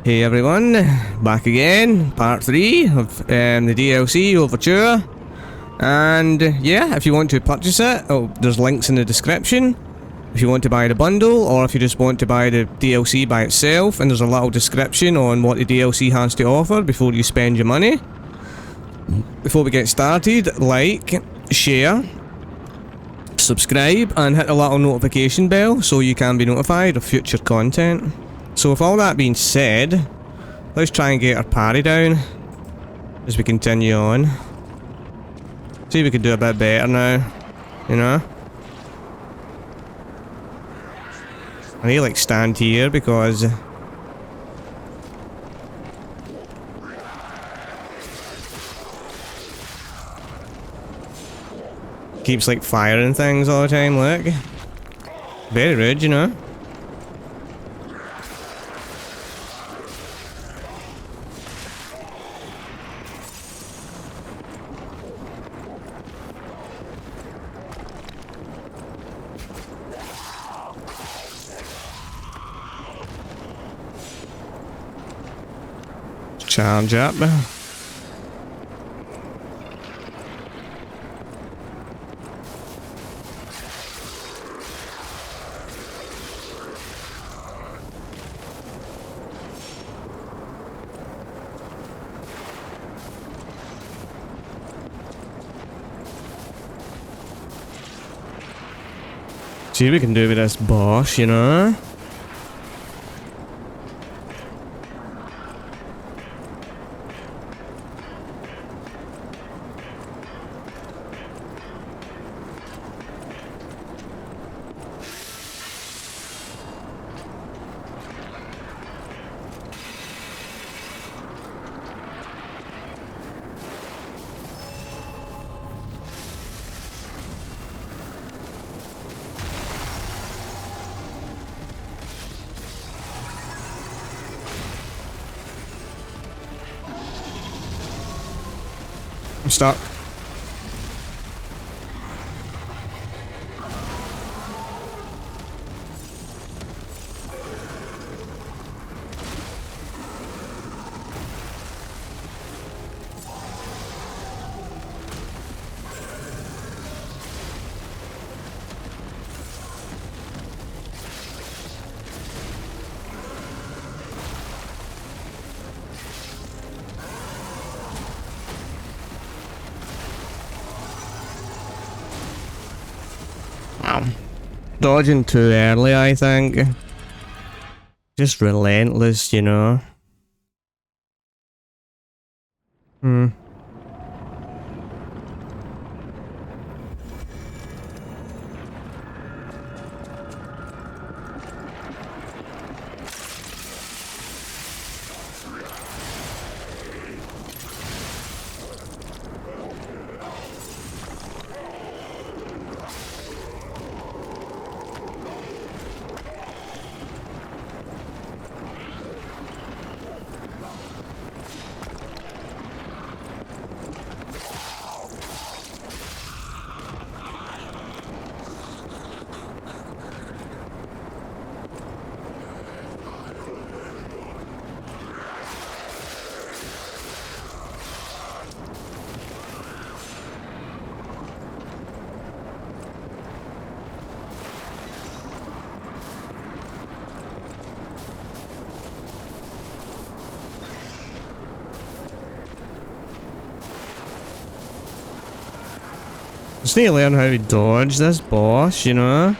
Hey everyone, back again, part 3 of the DLC Overture. And yeah, if you want to purchase it, there's links in the description. If you want to buy the bundle, or if you just want to buy the DLC by itself, and there's a little description on what the DLC has to offer before you spend your money. Before we get started, like, share, subscribe, and hit the little notification bell so you can be notified of future content. So with all that being said, let's try and get our parry down as we continue on. See if we can do a bit better now, you know? I need to like stand here because keeps like firing things all the time, look. Very rude, you know? Charge up. See what we can do with this boss, you know? I'm stuck. Dodging too early, I think. Just relentless, you know. Just need to learn how to dodge this boss, you know?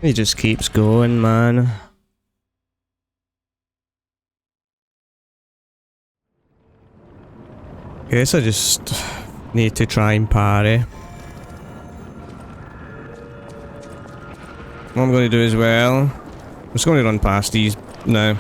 He just keeps going, man. Guess I just need to try and parry. What I'm going to do as well, I'm just going to run past these now.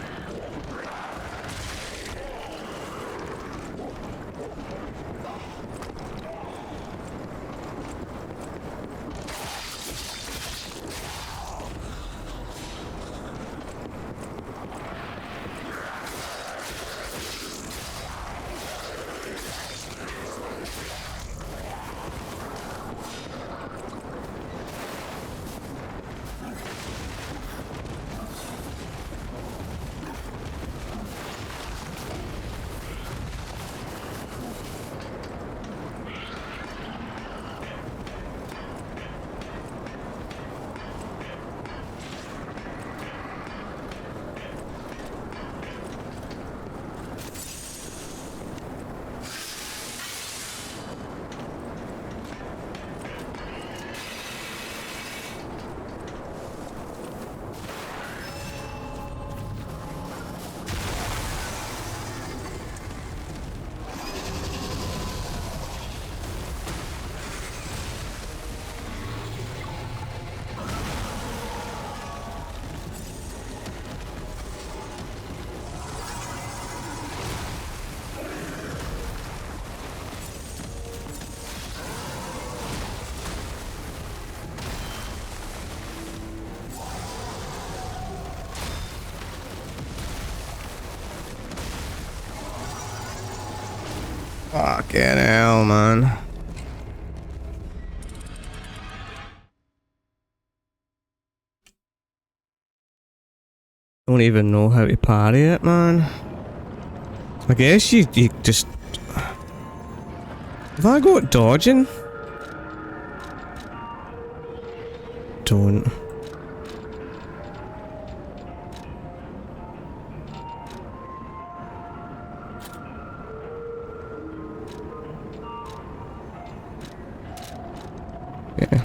Fucking hell, man. Don't even know how to parry it, man. I guess you just... Have I got dodging? Don't. Yeah.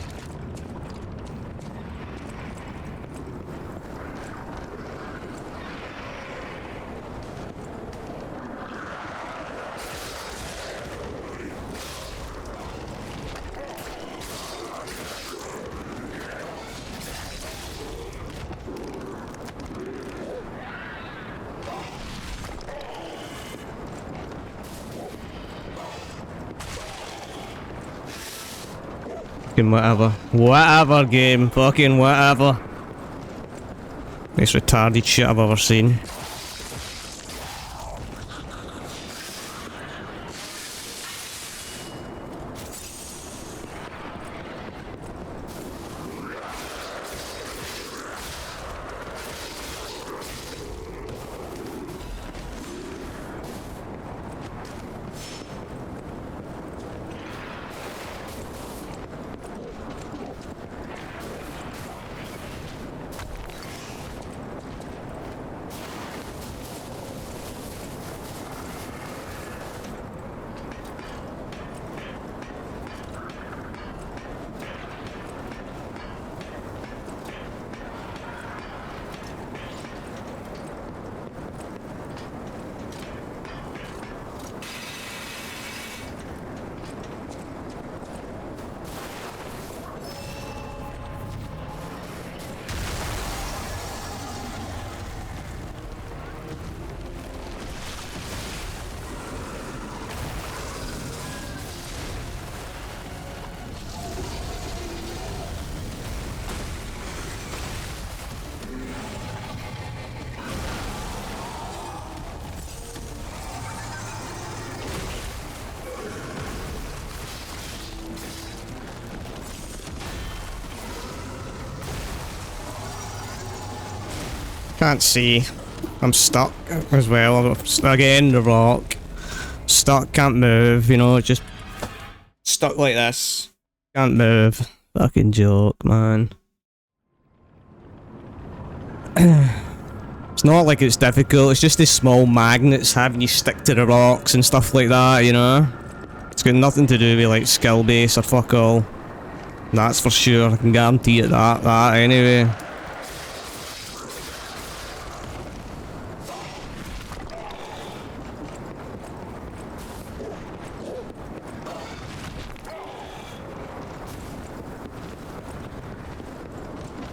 Fucking whatever. Whatever, game. Fucking whatever. Most retarded shit I've ever seen. Can't see. I'm stuck as well. Again, the rock. Stuck, can't move, you know, just stuck like this. Can't move. Fucking joke, man. It's not like it's difficult, it's just these small magnets having you stick to the rocks and stuff like that, you know? It's got nothing to do with like skill base or fuck all. That's for sure, I can guarantee it that anyway.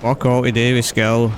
Fuck all to do with skill.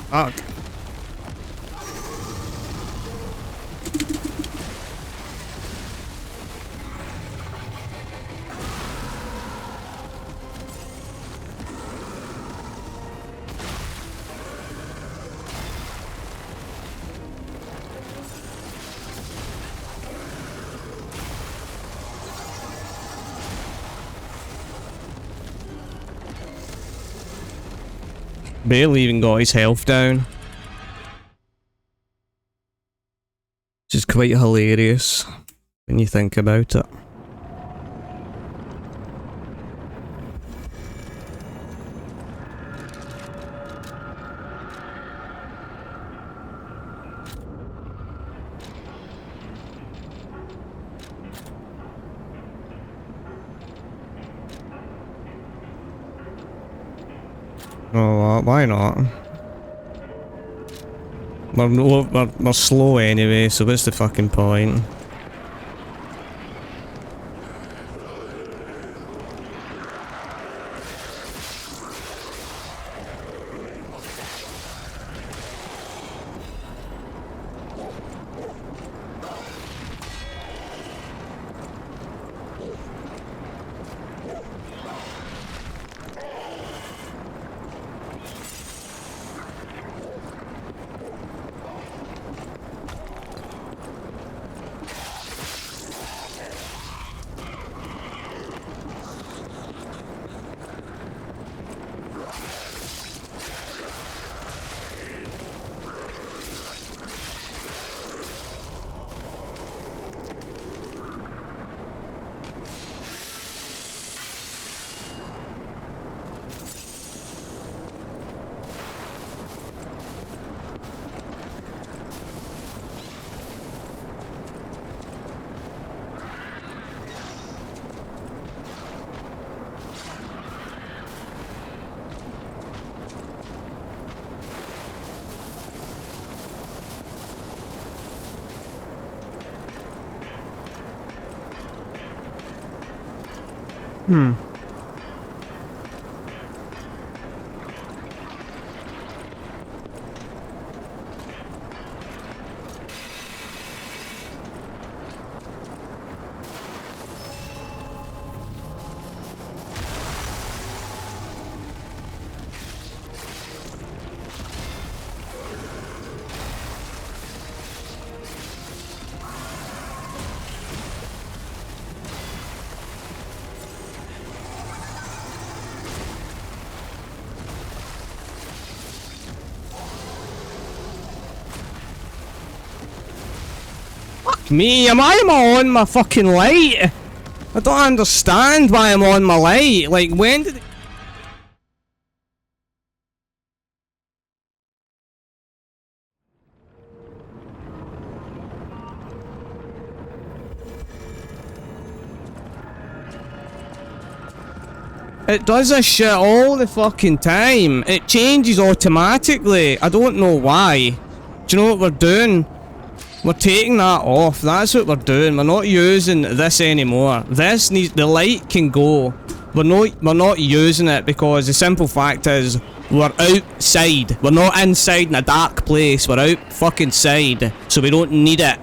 Fuck. Barely even got his health down. Which is quite hilarious when you think about it. Oh, why not? We're slow anyway, so what's the fucking point? Me, am I on my fucking light? I don't understand why I'm on my light. Like, when did it... It does this shit all the fucking time. It changes automatically. I don't know why. Do you know what we're doing? We're taking that off. That's what we're doing. We're not using this anymore. This needs, the light can go. We're not using it because the simple fact is we're outside. We're not inside in a dark place. We're out fucking side. So we don't need it.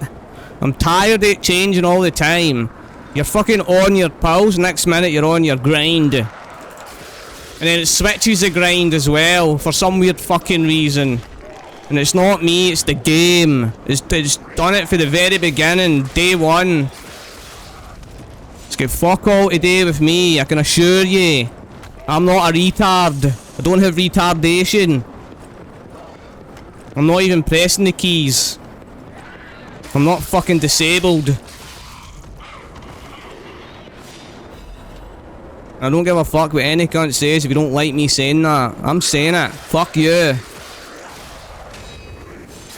I'm tired of it changing all the time. You're fucking on your pulse, next minute you're on your grind. And then it switches the grind as well for some weird fucking reason. And it's not me, it's the game. It's done it for the very beginning, day one. It's got fuck all to do with me, I can assure you. I'm not a retard. I don't have retardation. I'm not even pressing the keys. I'm not fucking disabled. I don't give a fuck what any cunt says if you don't like me saying that. I'm saying it. Fuck you.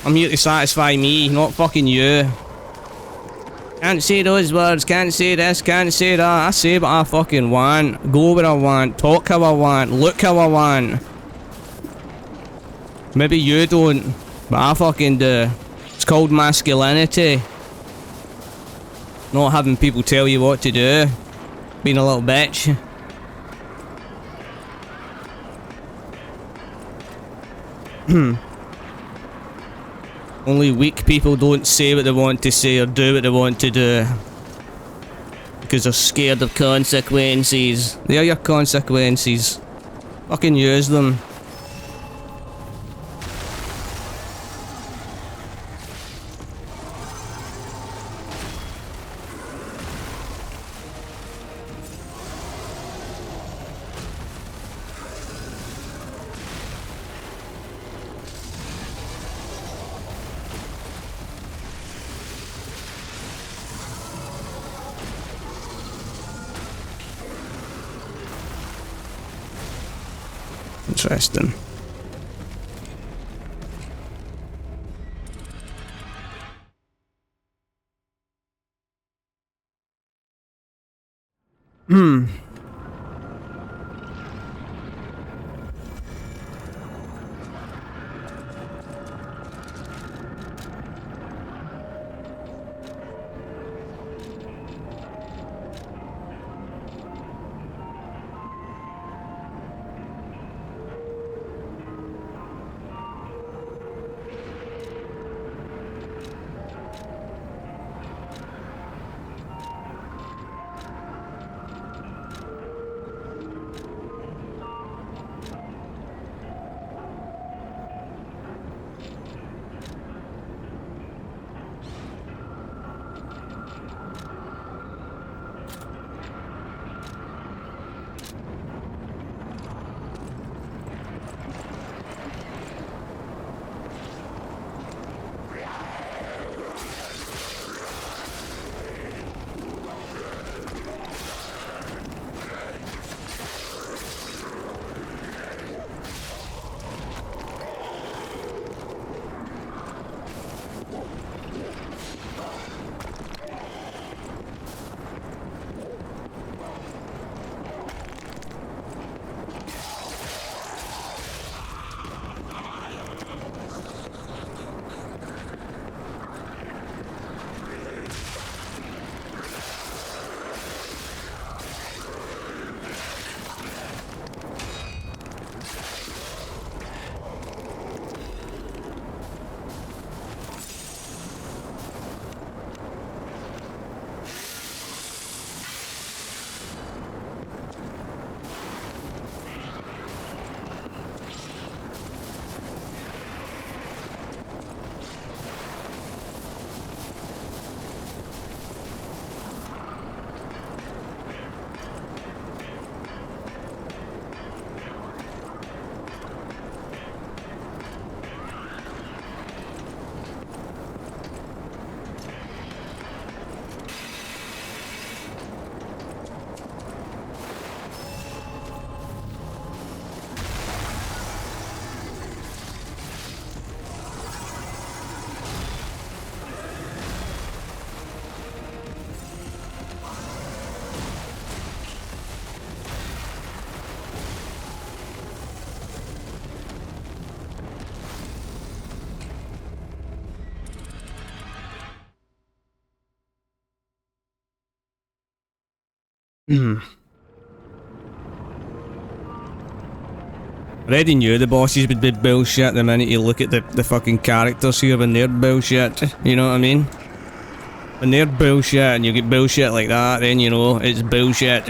I'm here to satisfy me, not fucking you. Can't say those words, can't say this, can't say that. I say what I fucking want. Go where I want, talk how I want, look how I want. Maybe you don't, but I fucking do. It's called masculinity. Not having people tell you what to do. Being a little bitch. Only weak people don't say what they want to say or do what they want to do. Because they're scared of consequences. They are your consequences. Fucking use them. Interesting. I already knew the bosses would be bullshit the minute you look at the fucking characters here when they're bullshit. You know what I mean? When they're bullshit and you get bullshit like that, then you know it's bullshit.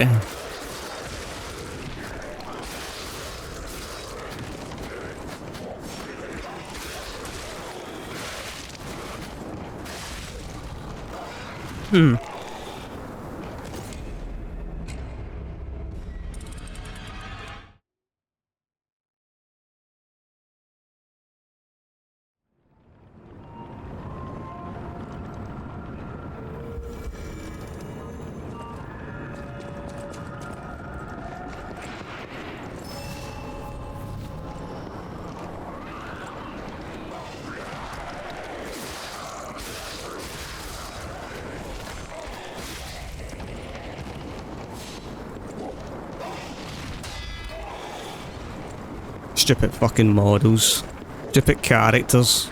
Stupid fucking models. Stupid characters.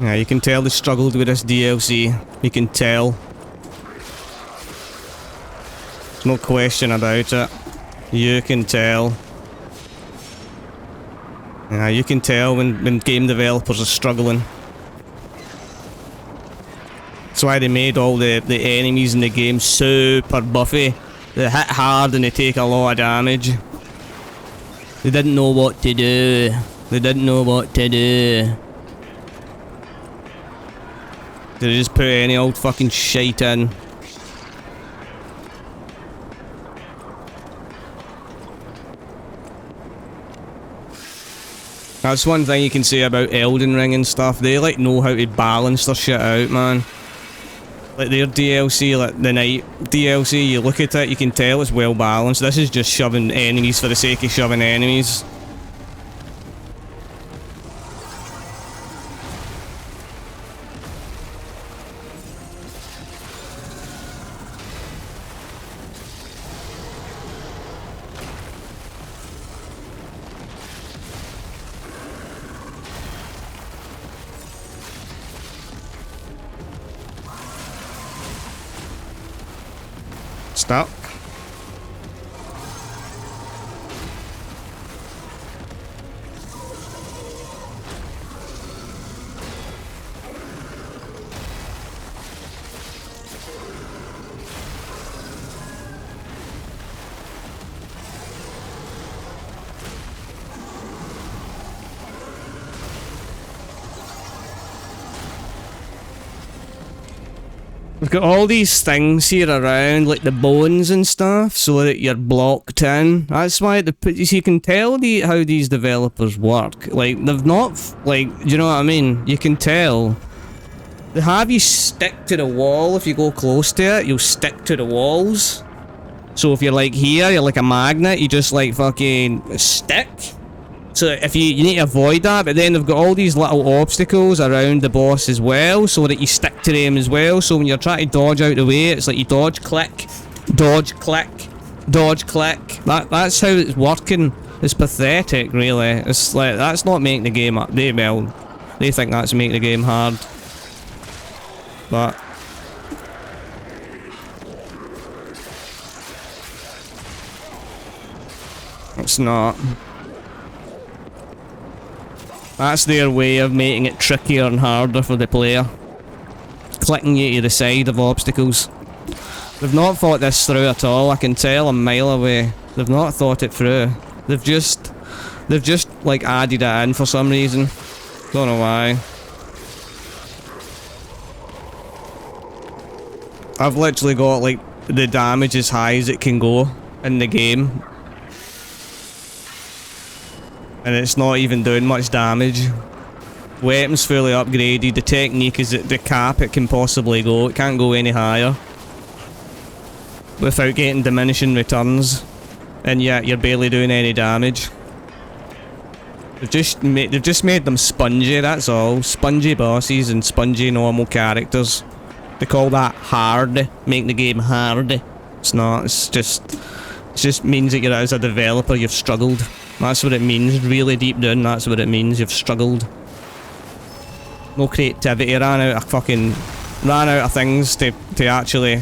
Yeah, you can tell they struggled with this DLC. You can tell. There's no question about it. You can tell. Yeah, you can tell when game developers are struggling. That's why they made all the enemies in the game super buffy. They hit hard and they take a lot of damage. They didn't know what to do. They didn't know what to do. They just put any old fucking shite in. That's one thing you can say about Elden Ring and stuff. They like know how to balance their shit out, man. Like their DLC, like the night DLC, you look at it, you can tell it's well balanced. This is just shoving enemies for the sake of shoving enemies. Stuck. We've got all these things here around, like the bones and stuff, so that you're blocked in. That's why you can tell how these developers work. Like, they've not, like, do you know what I mean? You can tell. They have you stick to the wall. If you go close to it, you'll stick to the walls. So if you're like here, you're like a magnet, you just like fucking stick. So if you need to avoid that, but then they've got all these little obstacles around the boss as well, so that you stick to them as well. So when you're trying to dodge out the way, it's like you dodge, click, dodge, click, dodge, click. That's how it's working. It's pathetic, really. It's like, that's not making the game up. They think that's making the game hard. But it's not. That's their way of making it trickier and harder for the player. Clicking you to the side of obstacles. They've not thought this through at all. I can tell a mile away. They've not thought it through. They've just like added it in for some reason. Don't know why. I've literally got like the damage as high as it can go in the game. And it's not even doing much damage. Weapon's fully upgraded. The technique is at the cap it can possibly go. It can't go any higher. Without getting diminishing returns. And yet you're barely doing any damage. They've just made them spongy, that's all. Spongy bosses and spongy normal characters. They call that hard. Make the game hard. It's not, it just means that as a developer you've struggled. That's what it means, really deep down, that's what it means, you've struggled. No creativity, ran out of things to actually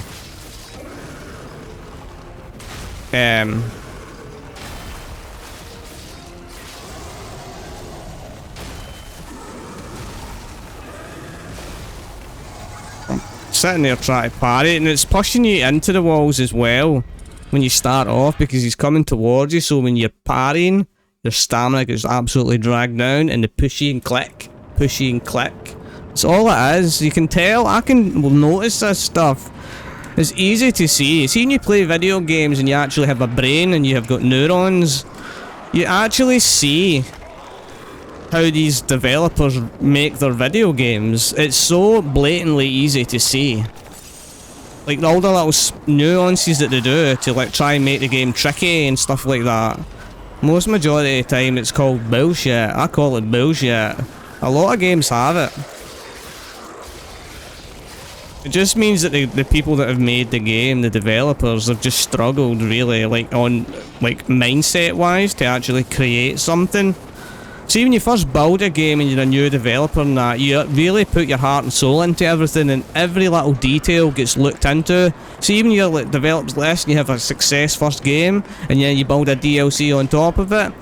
sitting there trying to parry, and it's pushing you into the walls as well when you start off, because he's coming towards you, so when you're parrying, your stamina gets absolutely dragged down, and the pushy and click. That's all it is. You can tell, will notice this stuff. It's easy to see. See, when you play video games and you actually have a brain and you have got neurons, you actually see how these developers make their video games. It's so blatantly easy to see. Like all the little nuances that they do to like try and make the game tricky and stuff like that. Most majority of the time it's called bullshit. I call it bullshit. A lot of games have it. It just means that the people that have made the game, the developers, have just struggled really, like mindset wise, to actually create something. See, when you first build a game and you're a new developer and that, you really put your heart and soul into everything, and every little detail gets looked into. See, when you like develop less and you have a success first game, and then you build a DLC on top of it,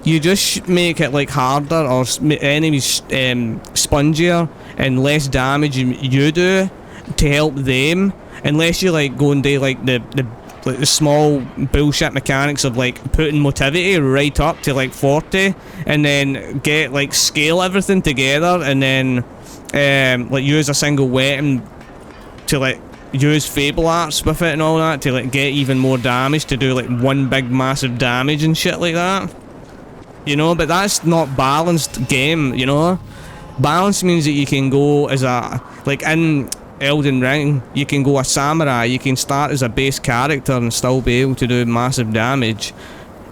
you just make it like harder, or enemies spongier, and less damage you do to help them, unless you like go and do like the small bullshit mechanics of like putting motivity right up to like 40, and then get like scale everything together, and then like use a single weapon to like use fable arts with it and all that to like get even more damage, to do like one big massive damage and shit like that, you know. But that's not balanced game, you know. Balance means that you can go as a, like in Elden Ring, you can go a samurai, you can start as a base character and still be able to do massive damage,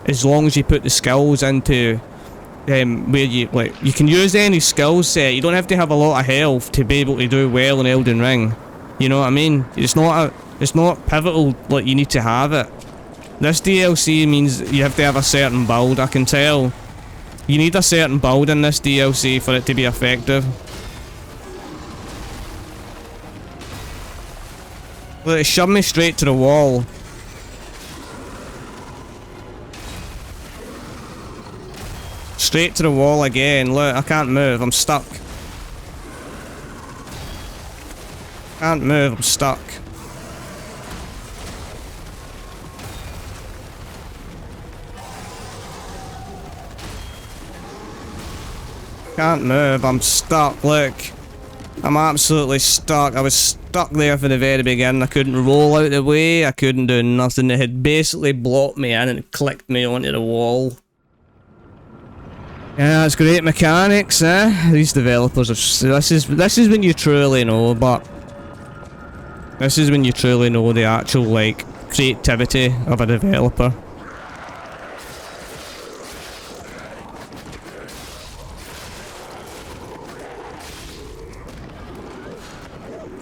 as long as you put the skills into where you can use any skill set. You don't have to have a lot of health to be able to do well in Elden Ring, you know what I mean? It's not pivotal like you need to have it. This DLC means you have to have a certain build. I can tell you need a certain build in this DLC for it to be effective. Look, it shoved me straight to the wall. Straight to the wall again. Look, I can't move. I'm stuck. Can't move. I'm stuck. Can't move. I'm stuck. Look. I'm absolutely stuck. I was stuck there from the very beginning. I couldn't roll out of the way. I couldn't do nothing. It had basically blocked me in and clicked me onto the wall. Yeah, it's great mechanics, eh? These developers are... This is when you truly know, but... This is when you truly know the actual, like, creativity of a developer.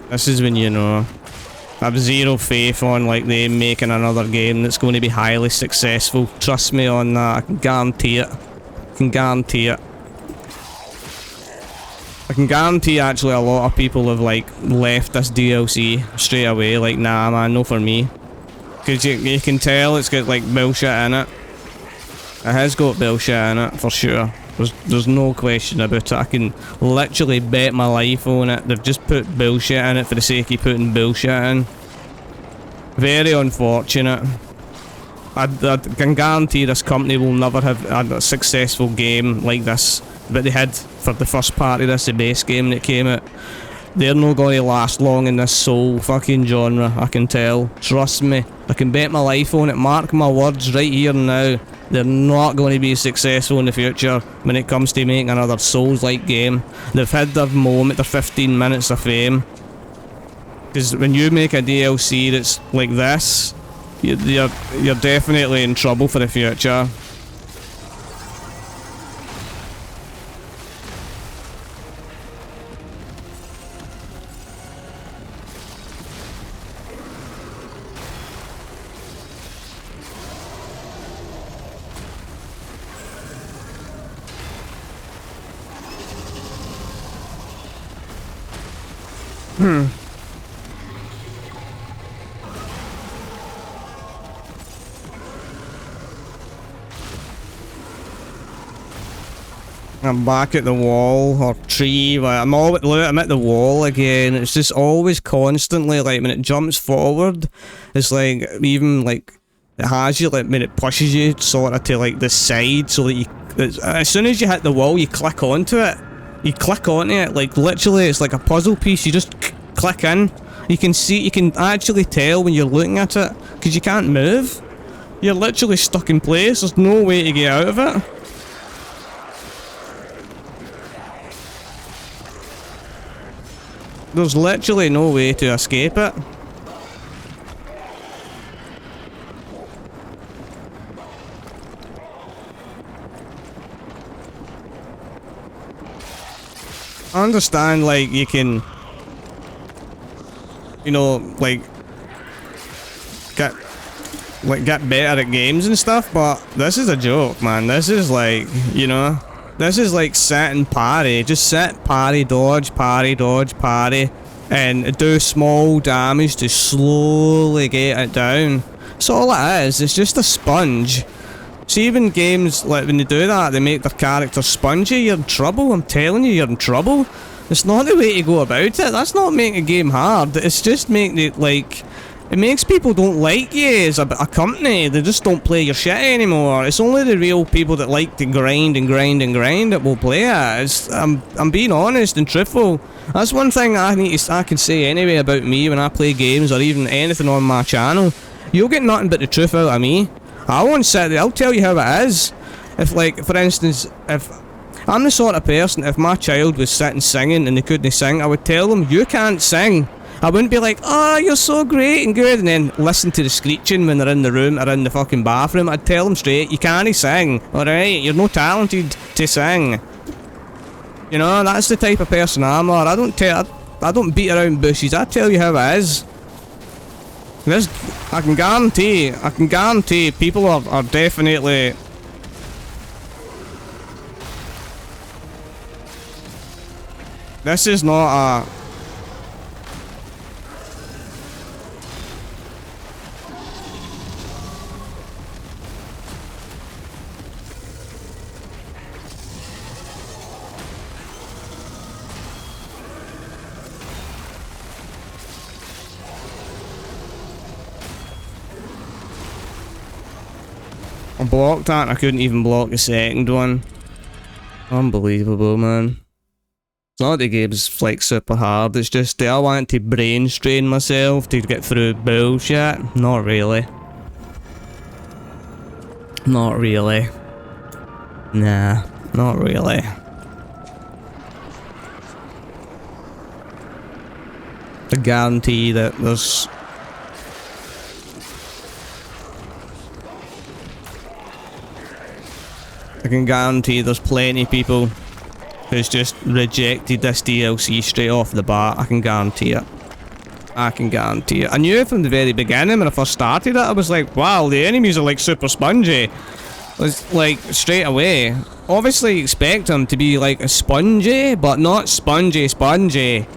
This is when you know. I have zero faith on like them making another game that's going to be highly successful. Trust me on that. I can guarantee it. I can guarantee it. I can guarantee actually a lot of people have like left this DLC straight away. Like, nah man, no for me. Because you can tell it's got like bullshit in it. It has got bullshit in it for sure. There's no question about it. I can literally bet my life on it. They've just put bullshit in it for the sake of putting bullshit in. Very unfortunate. I can guarantee this company will never have a successful game like this that they had for the first part of this, the base game that came out. They're not going to last long in this soul fucking genre, I can tell. Trust me. I can bet my life on it. Mark my words right here and now. They're not going to be successful in the future when it comes to making another Souls-like game. They've had their moment, their 15 minutes of fame. Because when you make a DLC that's like this, you're definitely in trouble for the future. I'm back at the wall or tree. I'm at the wall again. It's just always constantly like when it jumps forward, it's like even like it has you like when it pushes you sort of to like the side, so that you as soon as you hit the wall, you click onto it. You click onto it like literally. It's like a puzzle piece. You just click in. You can see. You can actually tell when you're looking at it because you can't move. You're literally stuck in place. There's no way to get out of it. There's literally no way to escape it. I understand, like, you can, you know, like, get better at games and stuff, but this is a joke, man. This is like, you know, this is like sit and parry. Just sit, parry, dodge, parry, and do small damage to slowly get it down. That's all it is. It's just a sponge. See, even games, like, when they do that, they make their character spongy, you're in trouble. I'm telling you, you're in trouble. It's not the way to go about it. That's not making a game hard. It's just making it, like, it makes people don't like you as a company. They just don't play your shit anymore. It's only the real people that like to grind that will play it. I'm being honest and truthful. That's one thing I can say anyway about me when I play games or even anything on my channel. You'll get nothing but the truth out of me. I won't sit there. I'll tell you how it is. If, like, for instance, if I'm the sort of person, if my child was sitting singing and they couldn't sing, I would tell them, you can't sing. I wouldn't be like, oh, you're so great and good, and then listen to the screeching when they're in the room or in the fucking bathroom. I'd tell them straight, you can't sing, alright? You're no talented to sing. You know, that's the type of person I'm, or I don't beat around bushes. I tell you how it is. I can guarantee people are definitely... This is not a... I blocked that and I couldn't even block the second one. Unbelievable, man. It's not the game's like super hard, it's just I want to brain strain myself to get through bullshit. Not really. Not really. Nah, not really. I guarantee that there's... I can guarantee there's plenty of people who's just rejected this DLC straight off the bat. I can guarantee it. I can guarantee it. I knew it from the very beginning when I first started it. I was like, wow, the enemies are like super spongy. It's like straight away. Obviously expect them to be like a spongy, but not spongy.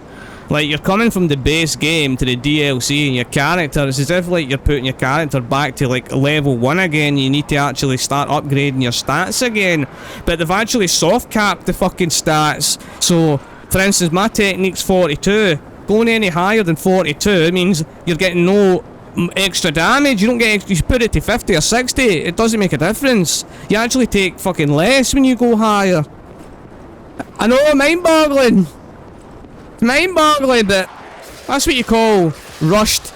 Like, you're coming from the base game to the DLC and your character, it's as if like you're putting your character back to like level 1 again. You need to actually start upgrading your stats again. But they've actually soft capped the fucking stats. So, for instance, my technique's 42. Going any higher than 42 means you're getting no extra damage. You don't get extra, you put it to 50 or 60, it doesn't make a difference. You actually take fucking less when you go higher. I know, mind-boggling. Mind-boggling, but that's what you call rushed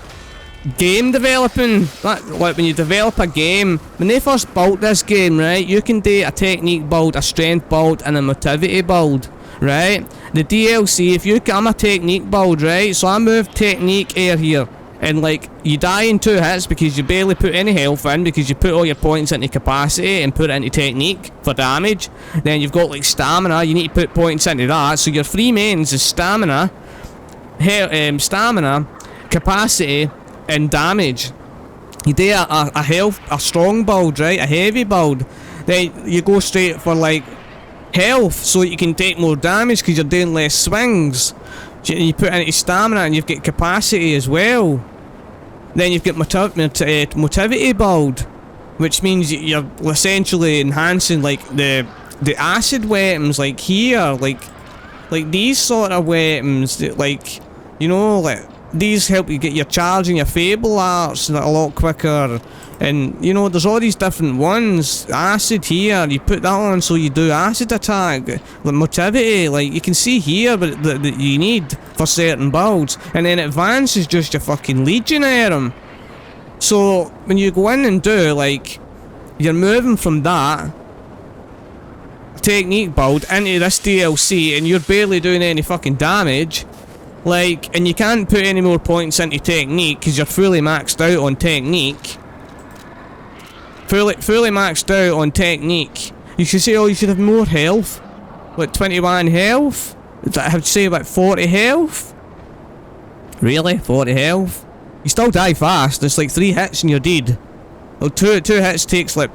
game developing. That, like when you develop a game, when they first built this game, right, you can do a technique build, a strength build, and a motivity build, right? The DLC, if you I'm a technique build, right, so I move technique air here, and like you die in 2 hits because you barely put any health in because you put all your points into capacity and put it into technique for damage. Then you've got like stamina, you need to put points into that. So your 3 mains is stamina, stamina, capacity, and damage. You do a strong build, right, a heavy build, then you go straight for like health so you can take more damage because you're doing less swings. You put into stamina and you've got capacity as well. Then you've got motivity build, which means you're essentially enhancing like the acid weapons, like here, like these sort of weapons that, like, you know, like these help you get your charging your fable arts a lot quicker. And you know, there's all these different ones. Acid here, you put that on so you do acid attack. The motivity, like you can see here, but that you need for certain builds. And then advance is just your fucking legionnaire. So when you go in and do, like, you're moving from that technique build into this DLC, and you're barely doing any fucking damage. Like, and you can't put any more points into technique because you're fully maxed out on technique. Fully maxed out on technique. You should say, oh, you should have more health. What, 21 health? I would say about 40 health? Really? 40 health? You still die fast. It's like 3 hits and you're dead. Well, two hits takes like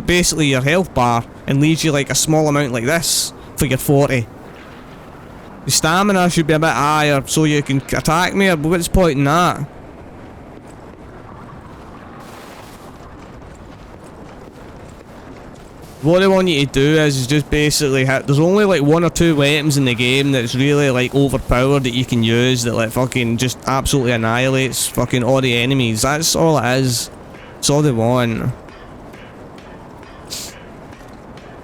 basically your health bar and leaves you like a small amount like this for your 40. Your stamina should be a bit higher so you can attack me, but what's the point in that? What I want you to do is just basically hit. There's only like 1 or 2 weapons in the game that's really like overpowered that you can use that like fucking just absolutely annihilates fucking all the enemies. That's all it is. That's all they want.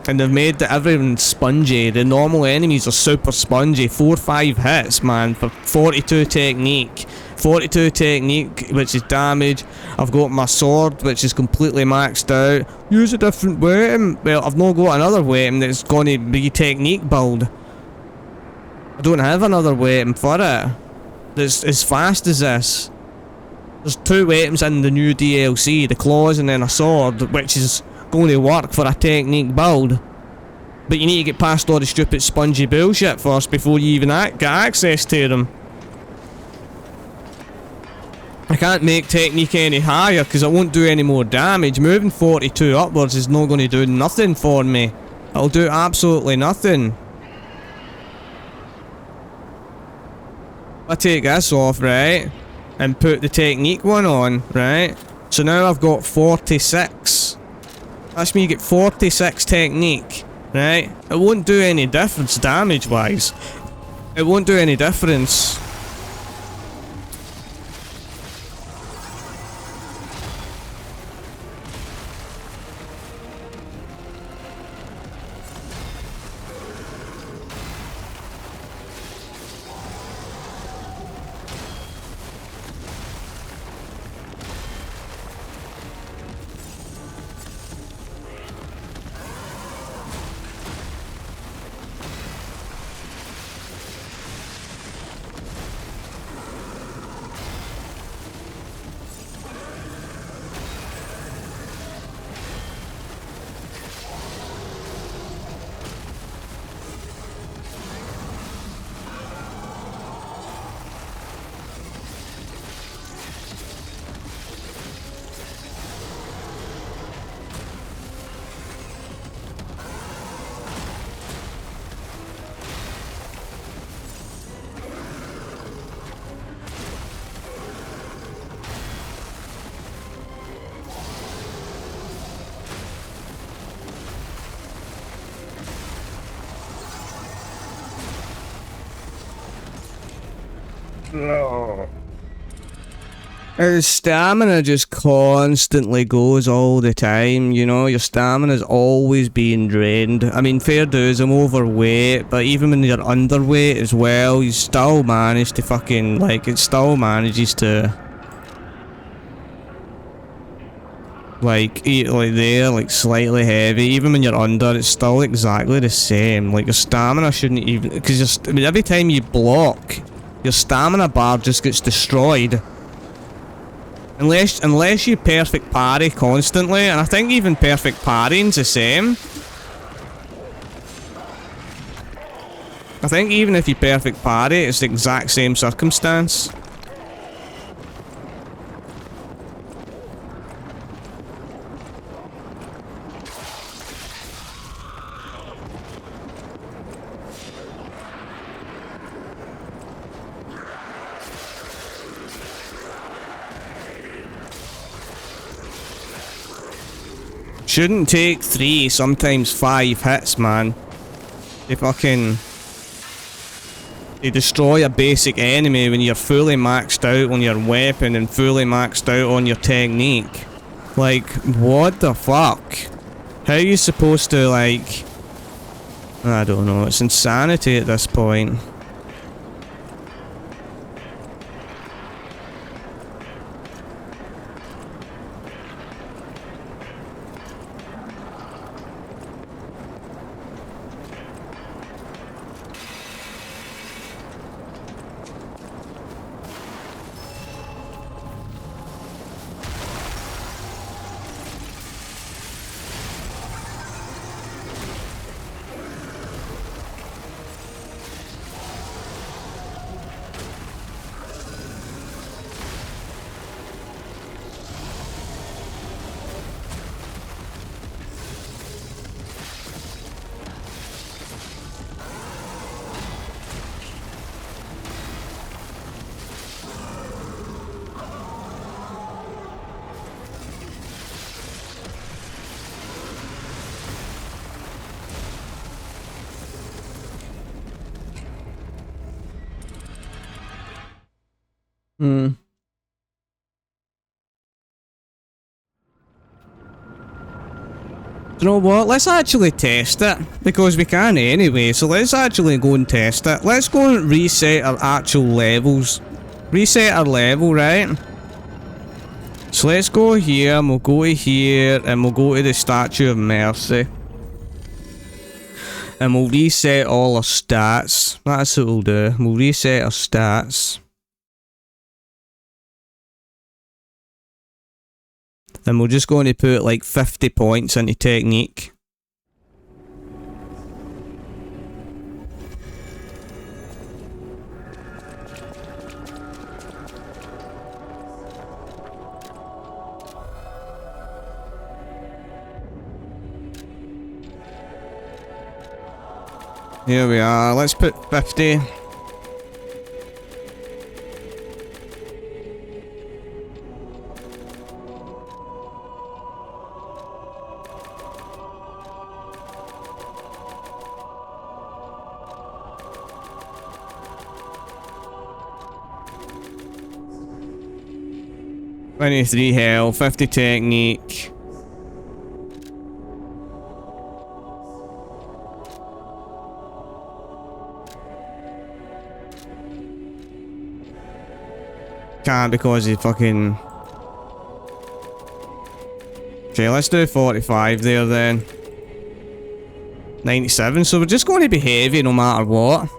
And they've made everyone spongy. The normal enemies are super spongy. 4-5 hits, man, for 42 technique. 42 technique, which is damage. I've got my sword, which is completely maxed out. Use a different weapon. Well, I've not got another weapon that's going to be technique build. I don't have another weapon for it that's as fast as this. There's 2 weapons in the new DLC, the claws and then a sword, which is going to work for a technique build. But you need to get past all the stupid spongy bullshit first before you even get access to them. I can't make technique any higher because I won't do any more damage. Moving 42 upwards is not going to do nothing for me. It'll do absolutely nothing. I take this off, right, and put the technique one on, right? So now I've got 46. That's me, you get 46 technique, right? It won't do any difference damage-wise. It won't do any difference. His stamina just constantly goes all the time, you know, your stamina's always being drained. I mean, fair dues, I'm overweight, but even when you're underweight as well, you still manage to fucking, like, it still manages to, like, eat like there, like slightly heavy. Even when you're under, it's still exactly the same. Like, your stamina shouldn't even, because I mean, every time you block, your stamina bar just gets destroyed. Unless you perfect parry constantly, and I think even perfect parrying's the same. I think even if you perfect parry, it's the exact same circumstance. shouldn't take 3, sometimes 5 hits, man. They fucking... They destroy a basic enemy when you're fully maxed out on your weapon and fully maxed out on your technique. Like, what the fuck? How are you supposed to, like... I don't know, it's insanity at this point. Do you know what? Let's actually test it. Because we can anyway, so let's actually go and test it. Let's go and reset our actual levels. Reset our level, right? So let's go here, and we'll go to here, and we'll go to the Statue of Mercy. And we'll reset all our stats. That's what we'll do. We'll reset our stats. And we're just going to put like 50 points into technique. Here we are, let's put 50. $23 health, 50 technique. Can't because he fucking... Okay, let's do 45 there then. 97, so we're just going to be heavy no matter what.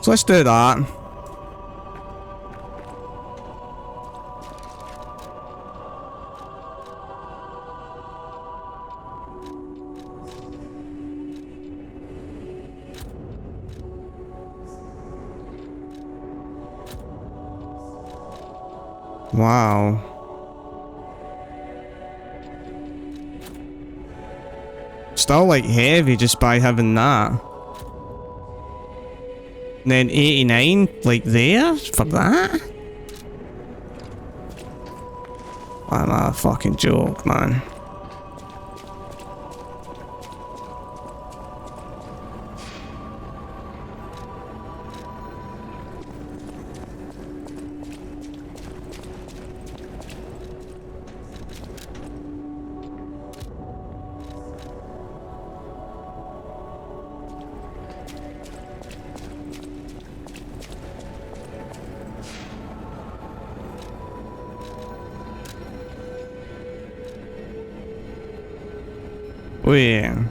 So let's do that. Wow. Still like heavy just by having that. And then 89, like there, for that? What a fucking joke, man. Oh yeah.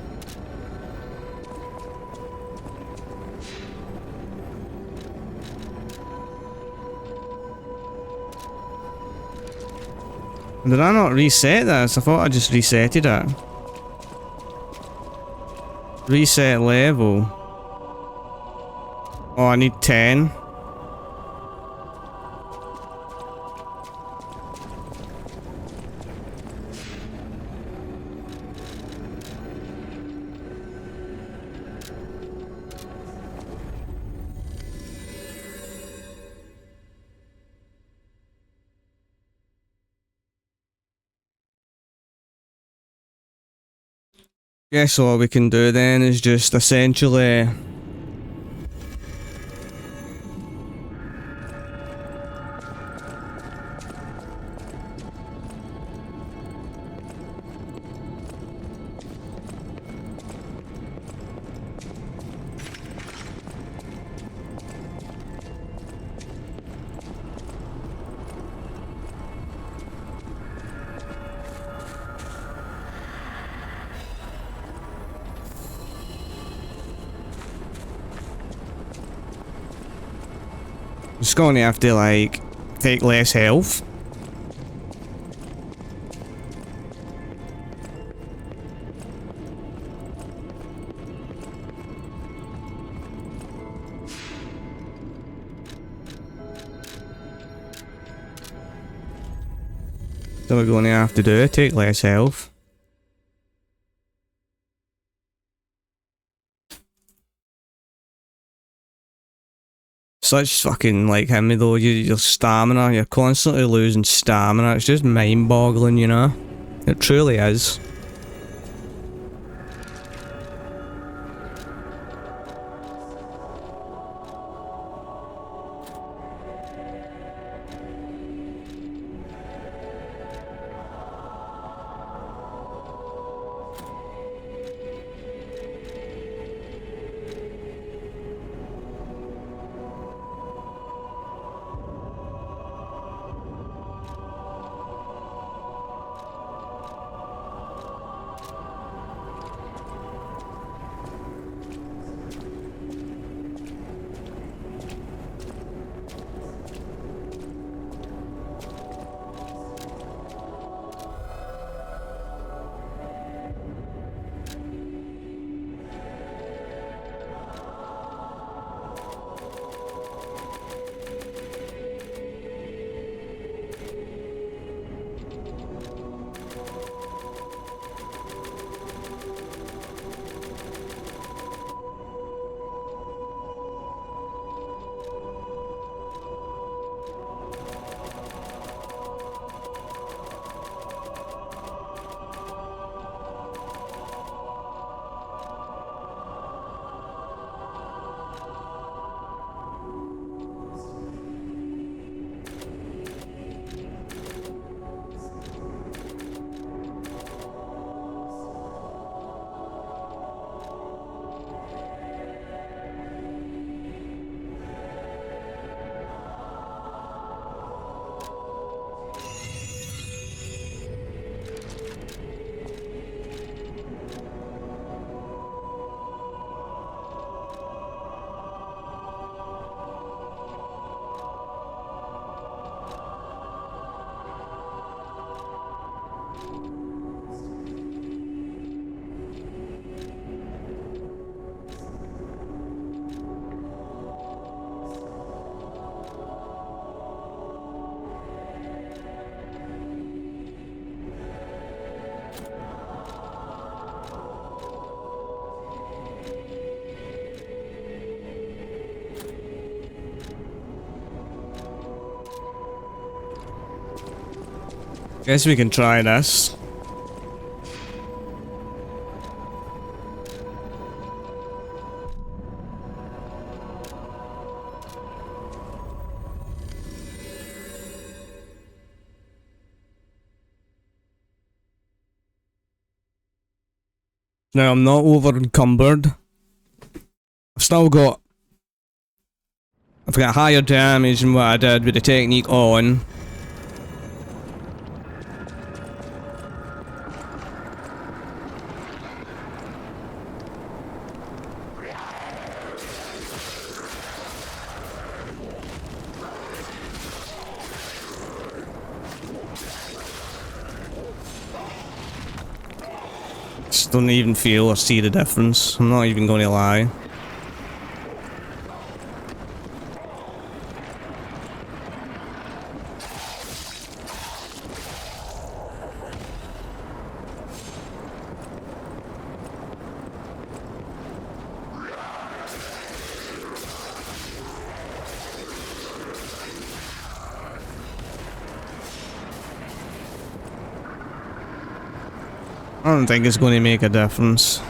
Did I not reset this? I thought I just resetted it. Reset level. Oh, I need 10. Guess what we can do then is just essentially just going to have to like take less health. So we're going to have to do take less health. Such fucking like him though, your stamina, you're constantly losing stamina, it's just mind boggling, you know? It truly is. Guess we can try this. Now I'm not over encumbered. I've got higher damage than what I did with the technique on. Don't even feel or see the difference. I'm not even going to lie. I don't think it's going to make a difference.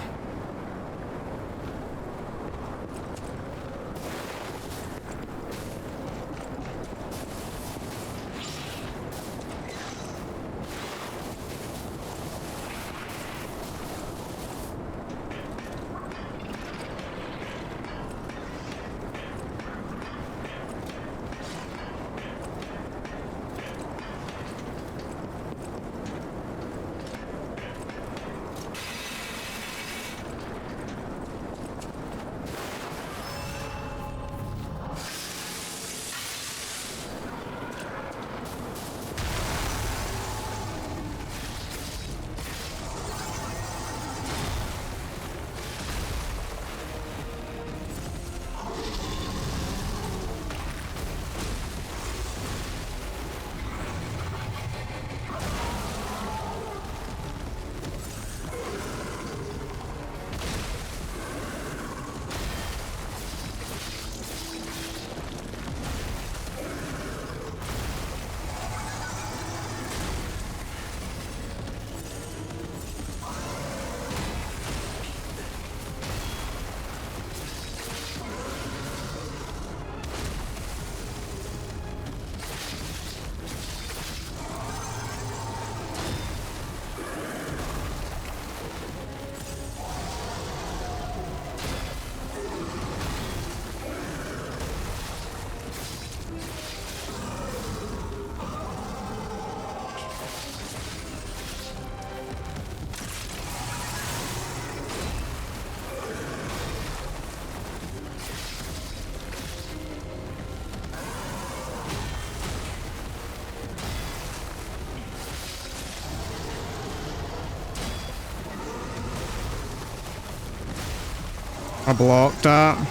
I blocked that.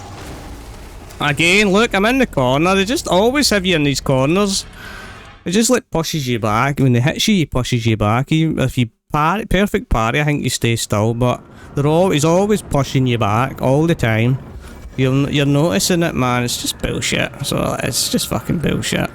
Again, look, I'm in the corner. They just always have you in these corners. It just like pushes you back. When they hit you, it pushes you back. If you parry, perfect parry, I think you stay still, but he's always pushing you back all the time. You're noticing it, man. It's just bullshit. So it's just fucking bullshit.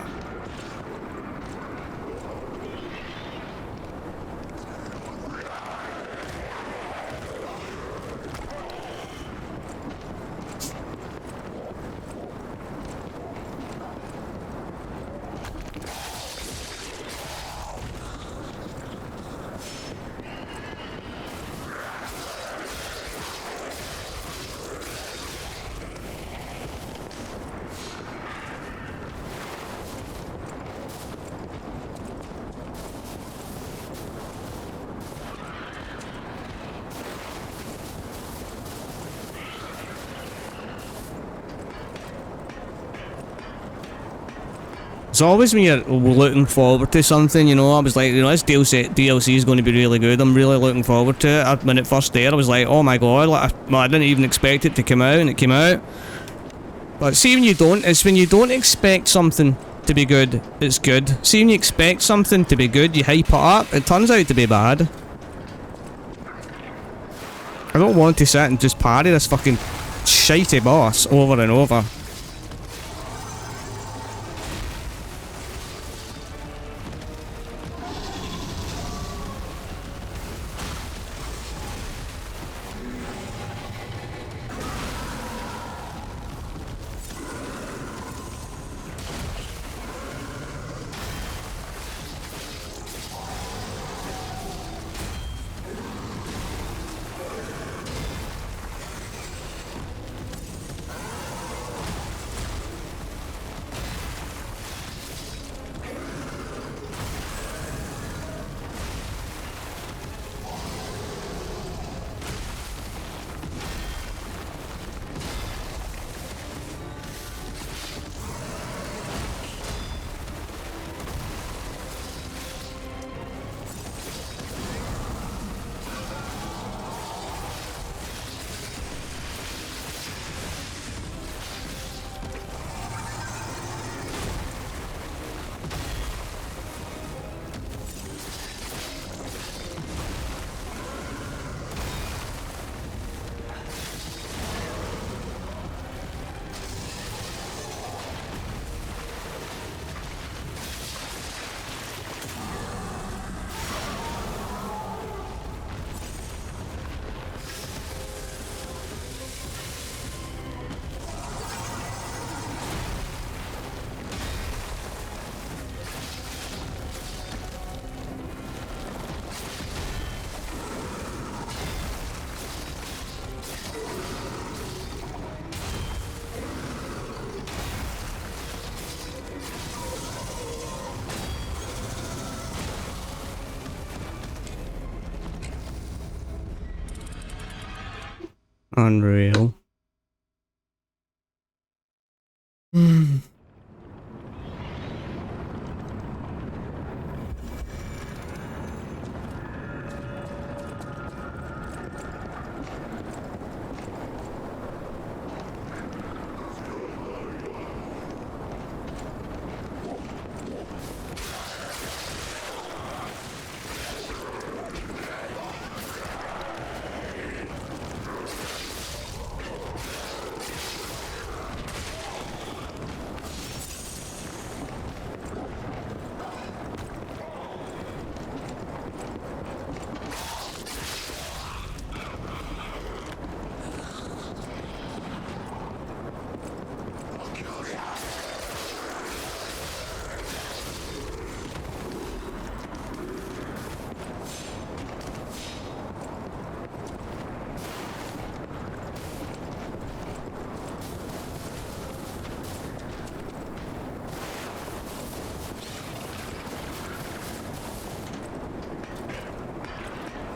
It's always when you're looking forward to something, you know. I was like, you know, this DLC is going to be really good. I'm really looking forward to it. When it first aired, I was like, oh my god, like, I didn't even expect it to come out, and it came out. But see, when you don't, it's when you don't expect something to be good, it's good. See, when you expect something to be good, you hype it up, it turns out to be bad. I don't want to sit and just parry this fucking shitey boss over and over. Unreal.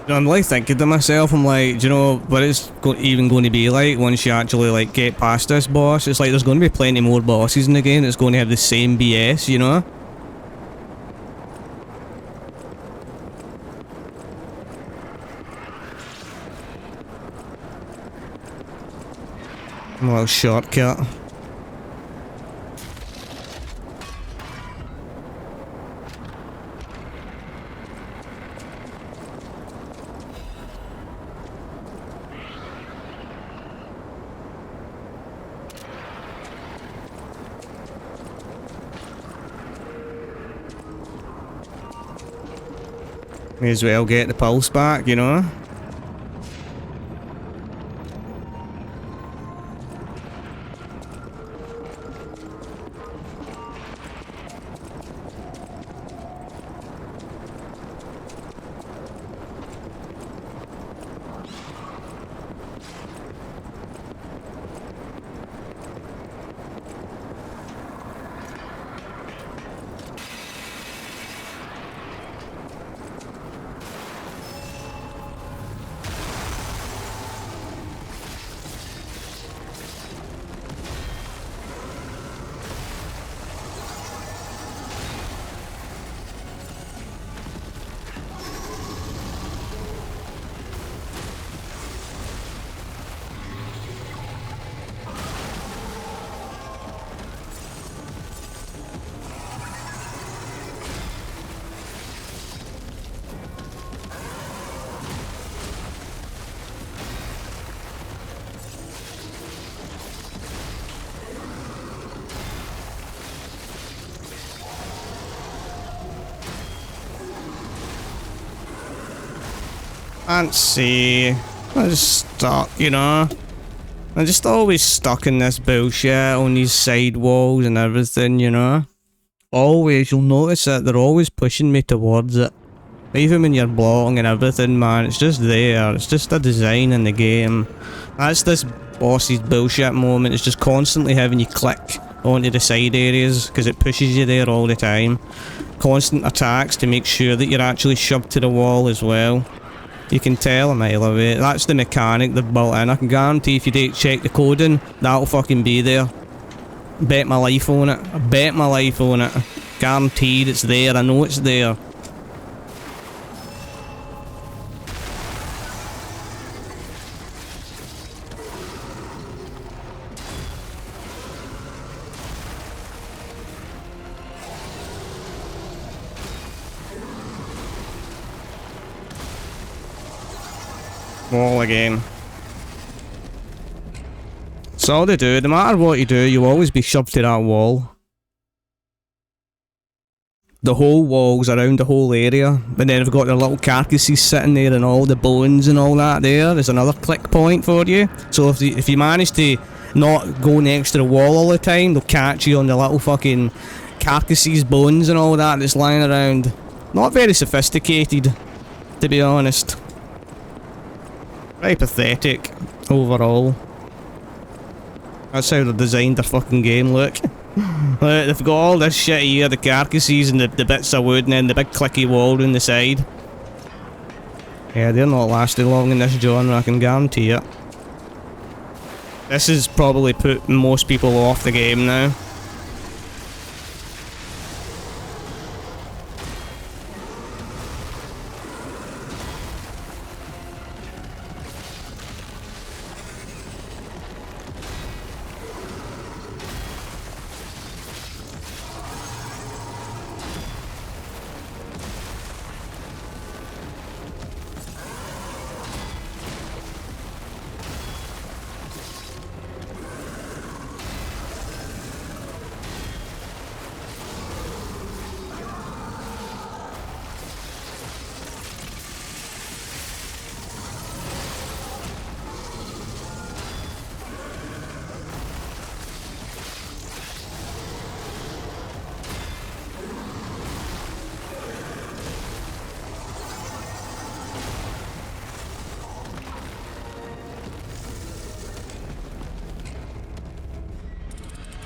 I'm like thinking to myself, I'm like, do you know what it's even going to be like once you actually like get past this boss? It's like there's going to be plenty more bosses in the game that's going to have the same BS, you know? A little shortcut. May as well get the pulse back, you know? Can't see. I'm just stuck, you know? I'm just always stuck in this bullshit on these side walls and everything, you know? Always, you'll notice that they're always pushing me towards it. Even when you're blocking and everything, man, it's just there. It's just a design in the game. That's this boss's bullshit moment. It's just constantly having you click onto the side areas because it pushes you there all the time. Constant attacks to make sure that you're actually shoved to the wall as well. You can tell a mile away. That's the mechanic they've built in. I can guarantee if you don't check the coding, that'll fucking be there. Bet my life on it. I bet my life on it. Guaranteed it's there. I know it's there. Wall again. That's all they do. No matter what you do, you'll always be shoved to that wall. The whole wall's around the whole area, and then they've got their little carcasses sitting there and all the bones and all that there. There's another click point for you. So if you manage to not go next to the wall all the time, they'll catch you on the little fucking carcasses, bones and all that that's lying around. Not very sophisticated, to be honest. Very pathetic, overall. That's how they designed their fucking game, look. They've got all this shit here, the carcasses and the bits of wood and then the big clicky wall on the side. Yeah, they're not lasting long in this genre, I can guarantee it. This has probably put most people off the game now.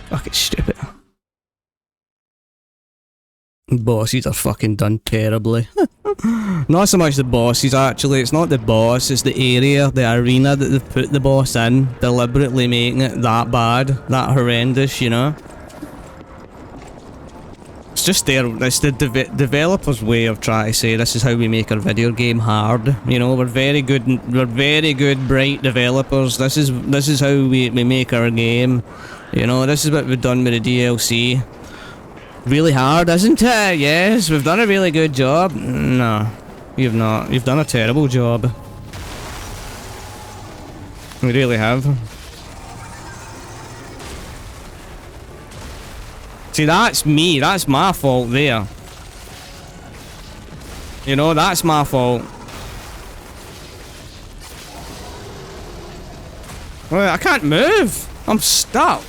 Fucking stupid. Bosses are fucking done terribly. Not so much the bosses actually, it's not the boss, it's the area, the arena that they've put the boss in, deliberately making it that bad, that horrendous, you know? It's just it's the developer's way of trying to say this is how we make our video game hard. You know, we're very good, bright developers. This is how we make our game. You know, this is what we've done with the DLC. Really hard, isn't it? Yes, we've done a really good job. No, you've not. You've done a terrible job. We really have. See, that's me. That's my fault there. You know, that's my fault. Well, I can't move. I'm stuck.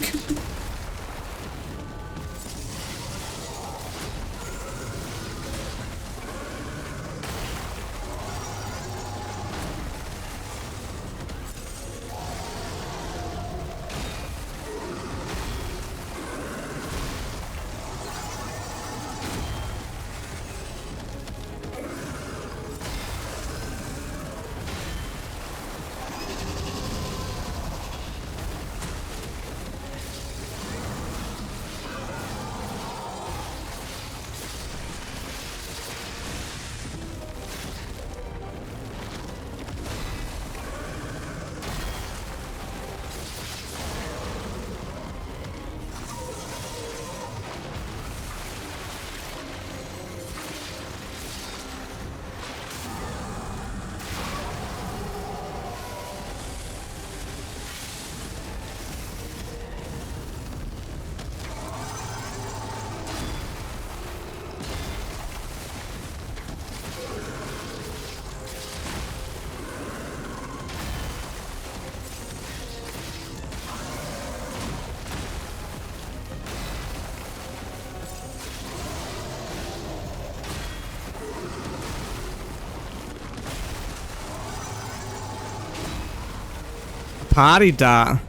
Parried that.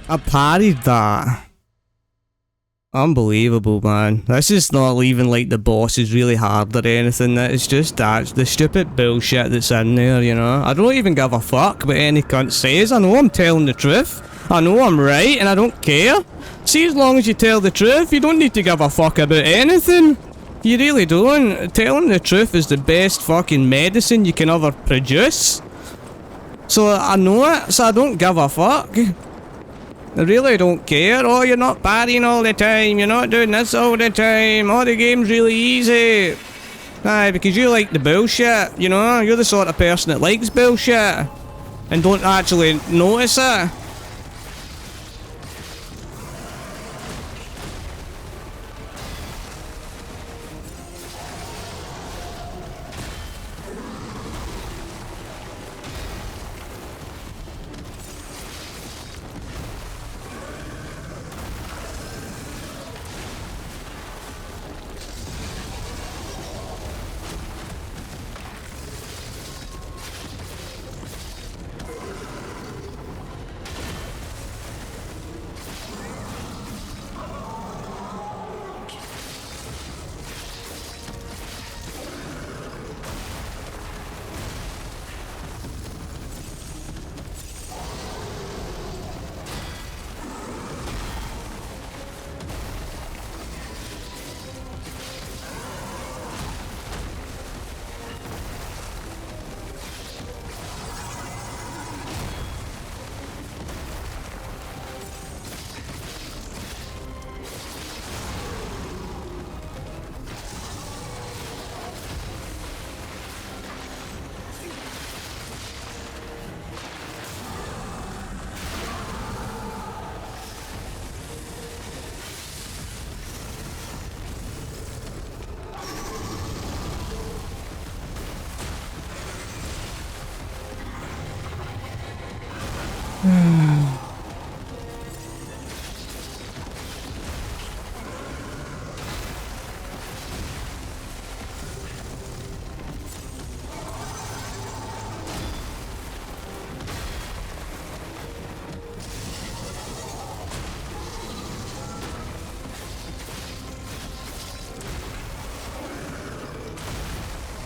I parried that. Unbelievable, man. This is not even like the boss is really hard or anything. It's just that, the stupid bullshit that's in there, you know. I don't even give a fuck what any cunt says. I know I'm telling the truth. I know I'm right and I don't care. See, as long as you tell the truth, you don't need to give a fuck about anything. You really don't. Telling the truth is the best fucking medicine you can ever produce. So I know it, so I don't give a fuck. I really don't care. Oh, you're not parrying all the time, you're not doing this all the time. Oh, the game's really easy. Aye, because you like the bullshit, you know? You're the sort of person that likes bullshit. And don't actually notice it.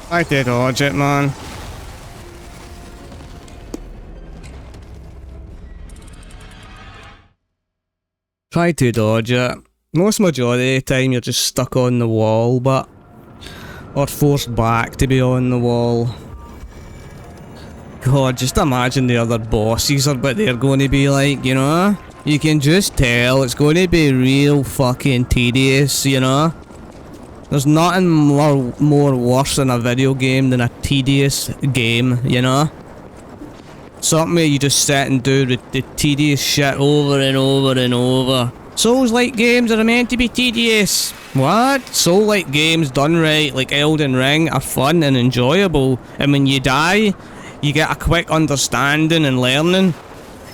I did dodge it, man. Try to dodge it. Most majority of the time you're just stuck on the wall, but... or forced back to be on the wall. God, just imagine the other bosses are what they're going to be like, you know? You can just tell it's going to be real fucking tedious, you know? There's nothing more worse in a video game than a tedious game, you know? Something where you just sit and do the tedious shit over and over and over. Souls-like games are meant to be tedious. What? Soul-like games done right, like Elden Ring, are fun and enjoyable. And when you die, you get a quick understanding and learning.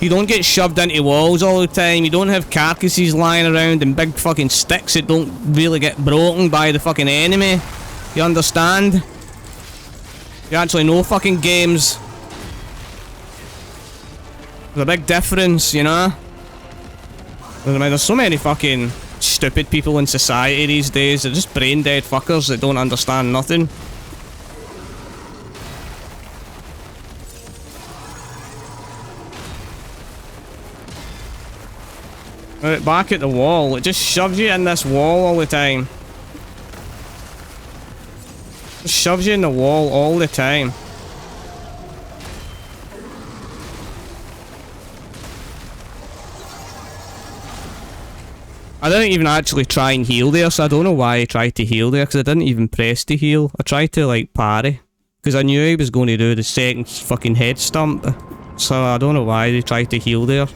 You don't get shoved into walls all the time. You don't have carcasses lying around and big fucking sticks that don't really get broken by the fucking enemy. You understand? You actually know fucking games. There's a big difference, you know? There's so many fucking stupid people in society these days. They're just brain dead fuckers that don't understand nothing. Right, back at the wall. It just shoves you in this wall all the time. Just shoves you in the wall all the time. I didn't even actually try and heal there, so I don't know why I tried to heal there, because I didn't even press to heal. I tried to, like, parry. Because I knew he was going to do the second fucking head stump. So I don't know why they tried to heal there.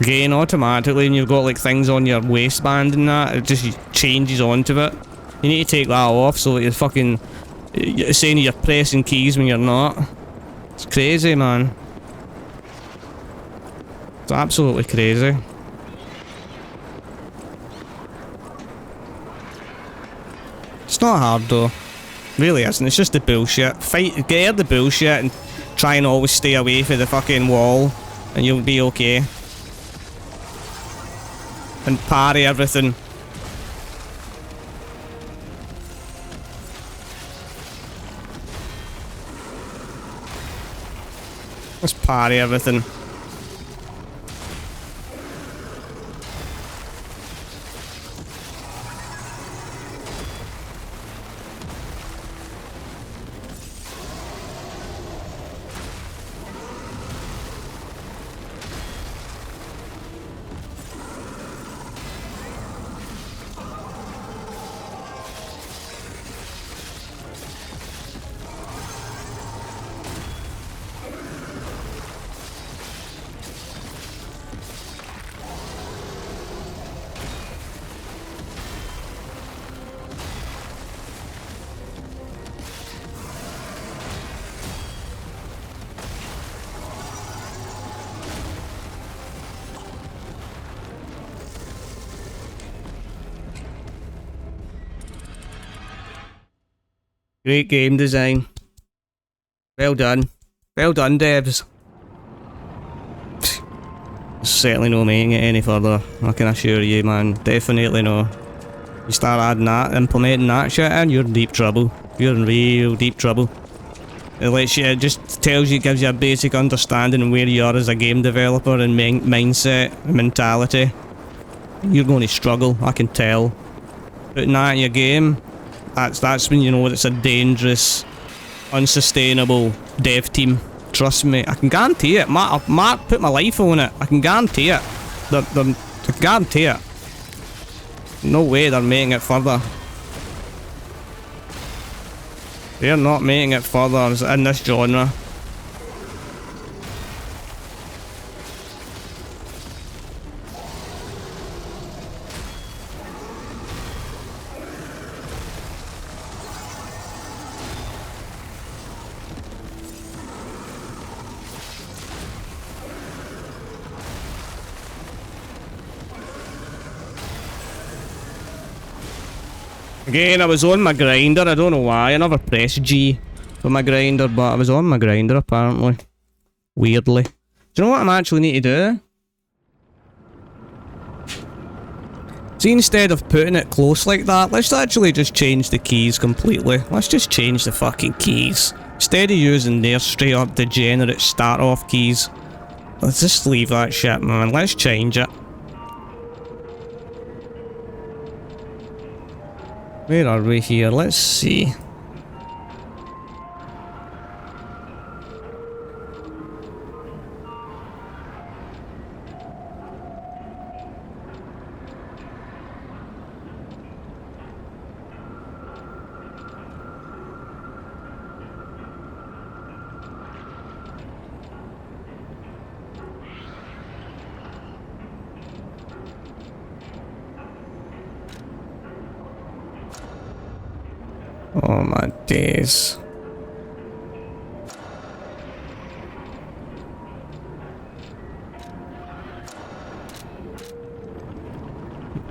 Again, automatically, and you've got like things on your waistband and that, it just changes onto it. You need to take that off so that you're fucking saying you're pressing keys when you're not. It's crazy, man. It's absolutely crazy. It's not hard though. Really isn't. It's just the bullshit. Get out of the bullshit and try and always stay away from the fucking wall and you'll be okay. And parry everything. Just parry everything. Great game design. Well done. Well done, devs. Certainly no making it any further, I can assure you, man. Definitely no. You start adding that, implementing that shit in, you're in deep trouble. You're in real deep trouble. It lets you, it just tells you, gives you a basic understanding of where you are as a game developer and mindset, and mentality. You're going to struggle, I can tell. Putting that in your game, that's when you know it's a dangerous, unsustainable dev team. Trust me, I can guarantee it. Mark put my life on it. I can guarantee it. I can guarantee it. No way they're making it further. They're not making it further in this genre. Again, I was on my grinder. I don't know why. I never pressed G for my grinder, but I was on my grinder apparently. Weirdly. Do you know what I'm actually need to do? See, instead of putting it close like that, let's actually just change the keys completely. Let's just change the fucking keys. Instead of using their straight up degenerate start off keys. Let's just leave that shit, man. Let's change it. Where are we here? Let's see. Oh my days.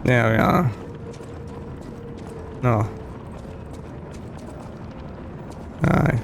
There we are. No. Aye.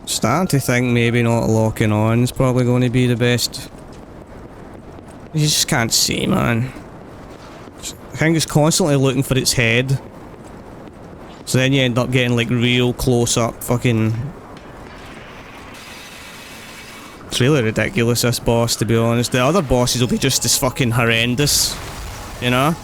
Starting to think maybe not locking on is probably going to be the best. You just can't see, man. I think it's constantly looking for its head. So then you end up getting like real close up fucking... It's really ridiculous, this boss, to be honest. The other bosses will be just as fucking horrendous, you know?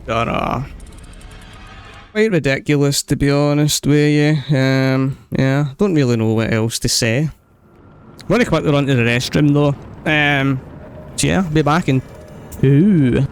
Quite ridiculous, to be honest with you. Yeah, don't really know what else to say. I'm gonna quickly run to the restroom though. So yeah, I'll be back in 2.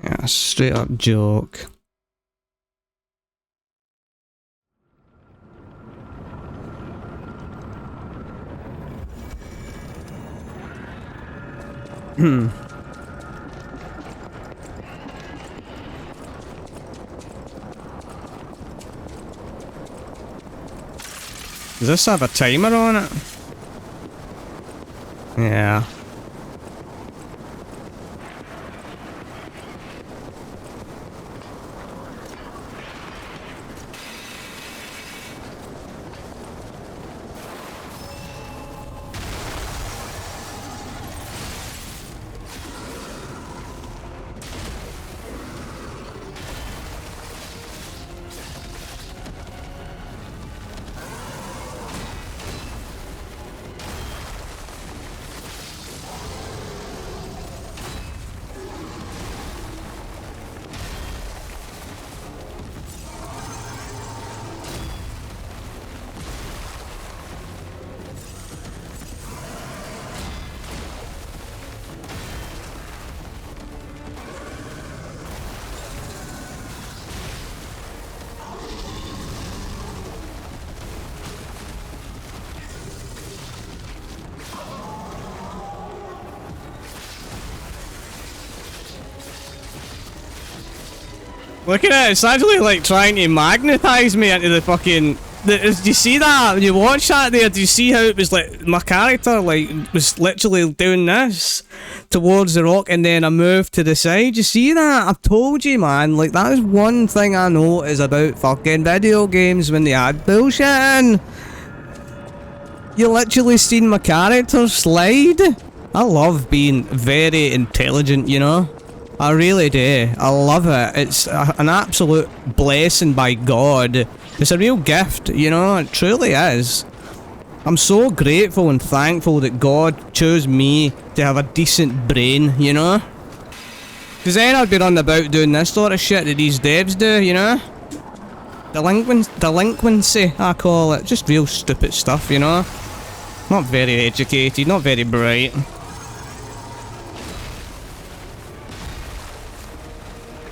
Yeah, straight up joke. Does this have a timer on it? Yeah. Look at it, it's actually like trying to magnetize me into the fucking... Do you see that? When you watch that there, do you see how it was like, my character like was literally doing this towards the rock and then I moved to the side? You see that? I've told you, man, like that is one thing I know is about fucking video games when they add bullshit in. You literally seen my character slide. I love being very intelligent, you know? I really do. I love it. It's an absolute blessing by God. It's a real gift, you know? It truly is. I'm so grateful and thankful that God chose me to have a decent brain, you know? Because then I'd be running about doing this sort of shit that these devs do, you know? Delinquency, I call it. Just real stupid stuff, you know? Not very educated, not very bright.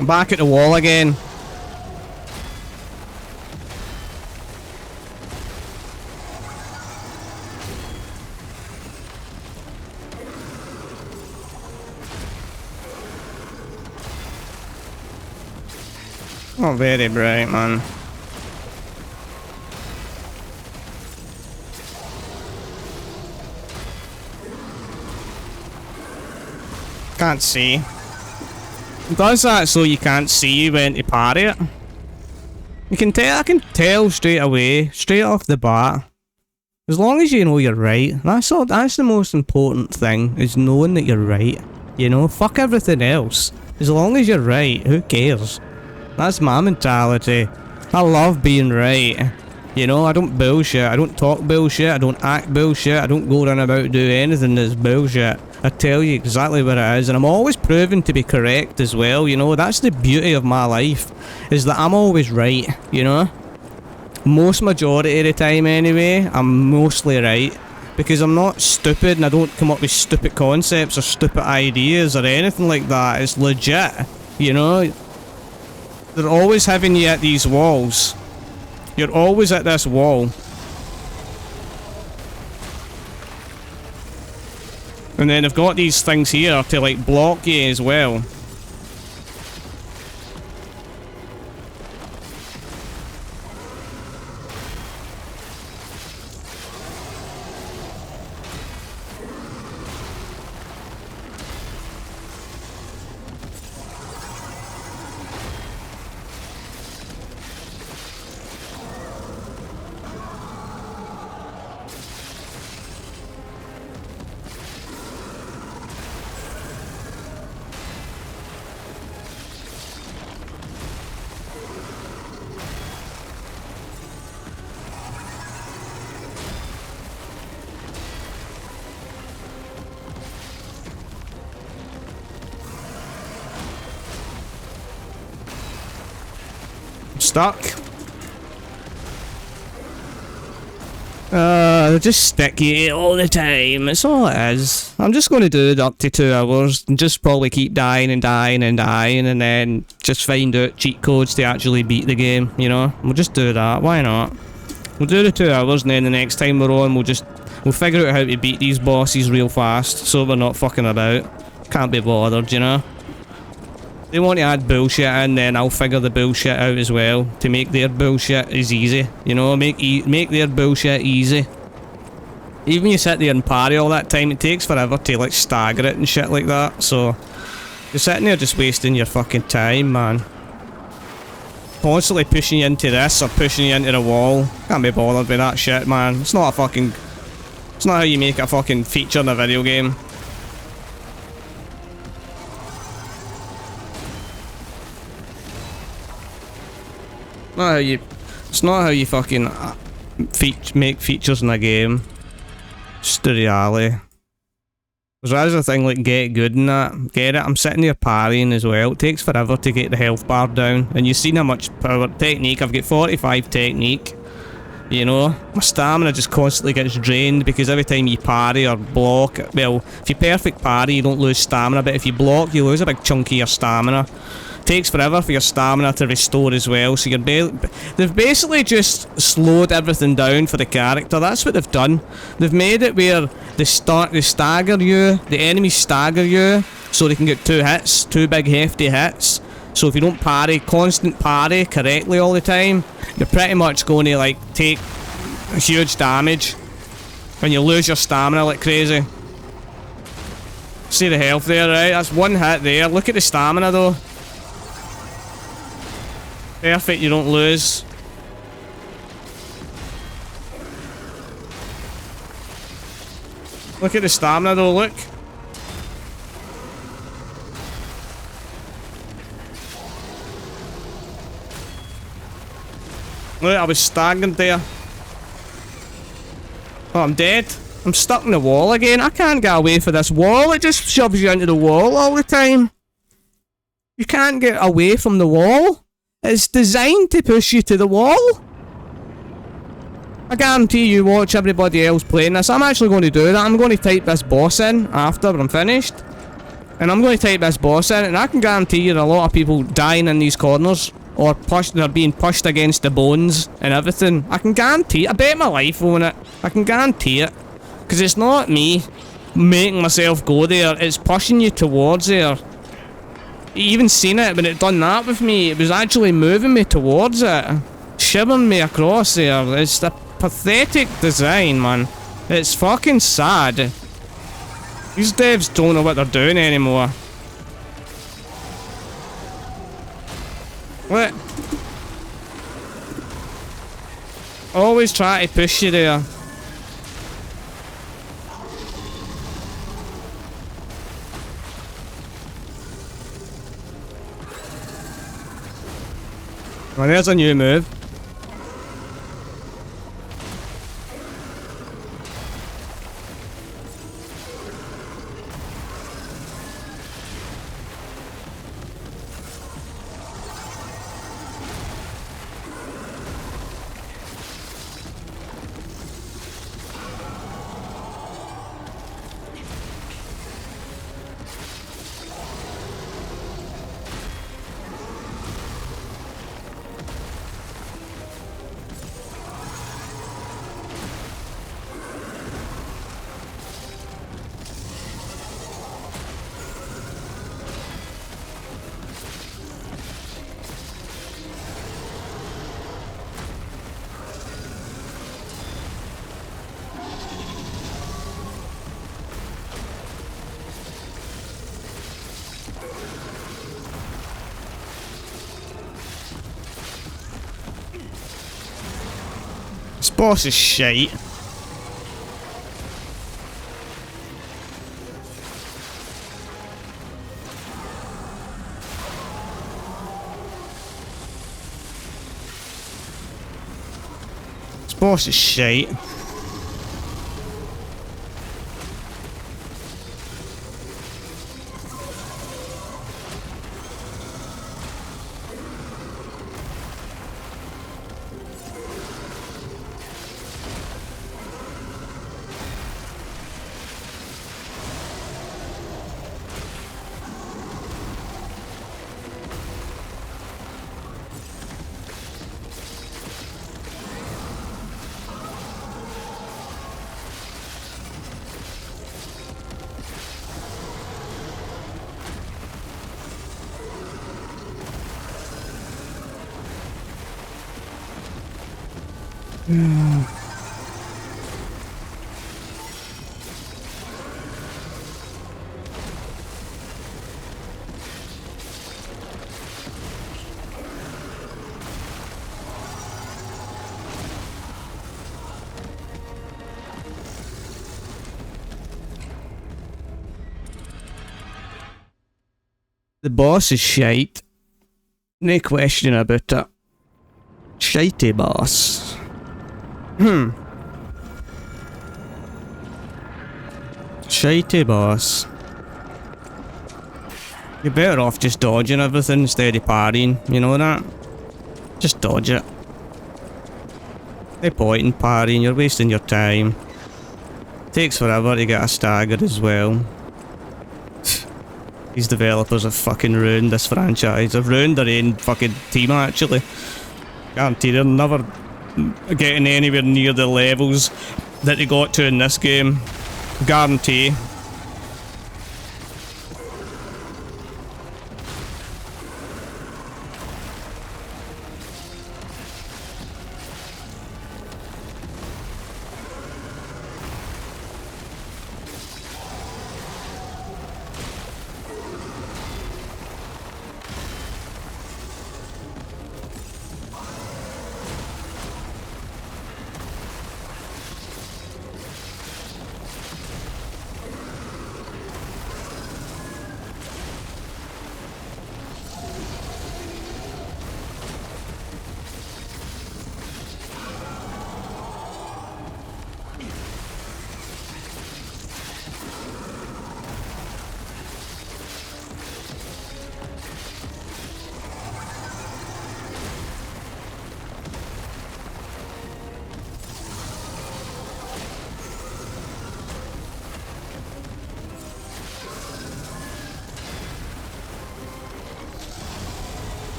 I'm back at the wall again. Not very bright, man. Can't see. It does that so you can't see when to parry it. You can tell. I can tell straight away, straight off the bat. As long as you know you're right. That's all. That's the most important thing, is knowing that you're right. You know, fuck everything else. As long as you're right, who cares? That's my mentality. I love being right. You know, I don't bullshit. I don't talk bullshit. I don't act bullshit. I don't go around about do anything that's bullshit. I tell you exactly what it is, and I'm always proven to be correct as well, you know? That's the beauty of my life, is that I'm always right, you know? Most majority of the time anyway, I'm mostly right. Because I'm not stupid and I don't come up with stupid concepts or stupid ideas or anything like that. It's legit, you know? They're always having you at these walls. You're always at this wall. And then they've got these things here to like block you as well. Stuck. They just stick you all the time. It's all it is. I'm just going to do it up to 2 hours and just probably keep dying and dying and dying and then just find out cheat codes to actually beat the game, you know? We'll just do that. Why not? We'll do the 2 hours and then the next time we're on we'll figure out how to beat these bosses real fast so we're not fucking about. Can't be bothered, you know? They want to add bullshit in, then I'll figure the bullshit out as well to make their bullshit as easy, you know, make their bullshit easy. Even you sit there and parry all that time, it takes forever to like stagger it and shit like that, so you're sitting there just wasting your fucking time, man. Constantly pushing you into this or pushing you into the wall. Can't be bothered with that shit, man. It's not how you make a fucking feature in a video game. It's not how you fucking make features in a game. It's the reality. There's always a thing like get good in that. Get it? I'm sitting there parrying as well. It takes forever to get the health bar down. And you've seen how much power technique. I've got 45 technique. You know? My stamina just constantly gets drained because every time you parry or block, well, if you perfect parry you don't lose stamina, but if you block you lose a big chunk of your stamina. Takes forever for your stamina to restore as well, so they've basically just slowed everything down for the character. That's what they've done. They've made it where they stagger you, the enemies stagger you, so they can get 2 hits, 2 big hefty hits, So if you don't parry, constant parry correctly all the time, you're pretty much going to like take huge damage. And you lose your stamina like crazy. See the health there, right? That's one hit there. Look at the stamina though. Perfect, you don't lose. Look at the stamina though, look. Look, I was stagnant there. Oh, I'm dead. I'm stuck in the wall again. I can't get away from this wall. It just shoves you into the wall all the time. You can't get away from the wall. It's designed to push you to the wall. I guarantee you watch everybody else playing this. I'm actually going to do that. I'm going to type this boss in after I'm finished. And I'm going to type this boss in, and I can guarantee you a lot of people dying in these corners. Or they're being pushed against the bones and everything. I can guarantee it. I bet my life on it. I can guarantee it. Because it's not me making myself go there. It's pushing you towards there. You even seen it when it done that with me. It was actually moving me towards it. Shivering me across there. It's a pathetic design, man. It's fucking sad. These devs don't know what they're doing anymore. What? Always try to push you there. Well, there's a new move. This boss is shite. This boss is shite. The boss is shite. No question about it. Shitey boss. Shitey boss. You're better off just dodging everything instead of parrying, you know that? Just dodge it. No point in parrying, you're wasting your time. Takes forever to get a stagger as well. These developers have fucking ruined this franchise. They've ruined their own fucking team actually. Guarantee they're never getting anywhere near the levels that they got to in this game. Guarantee.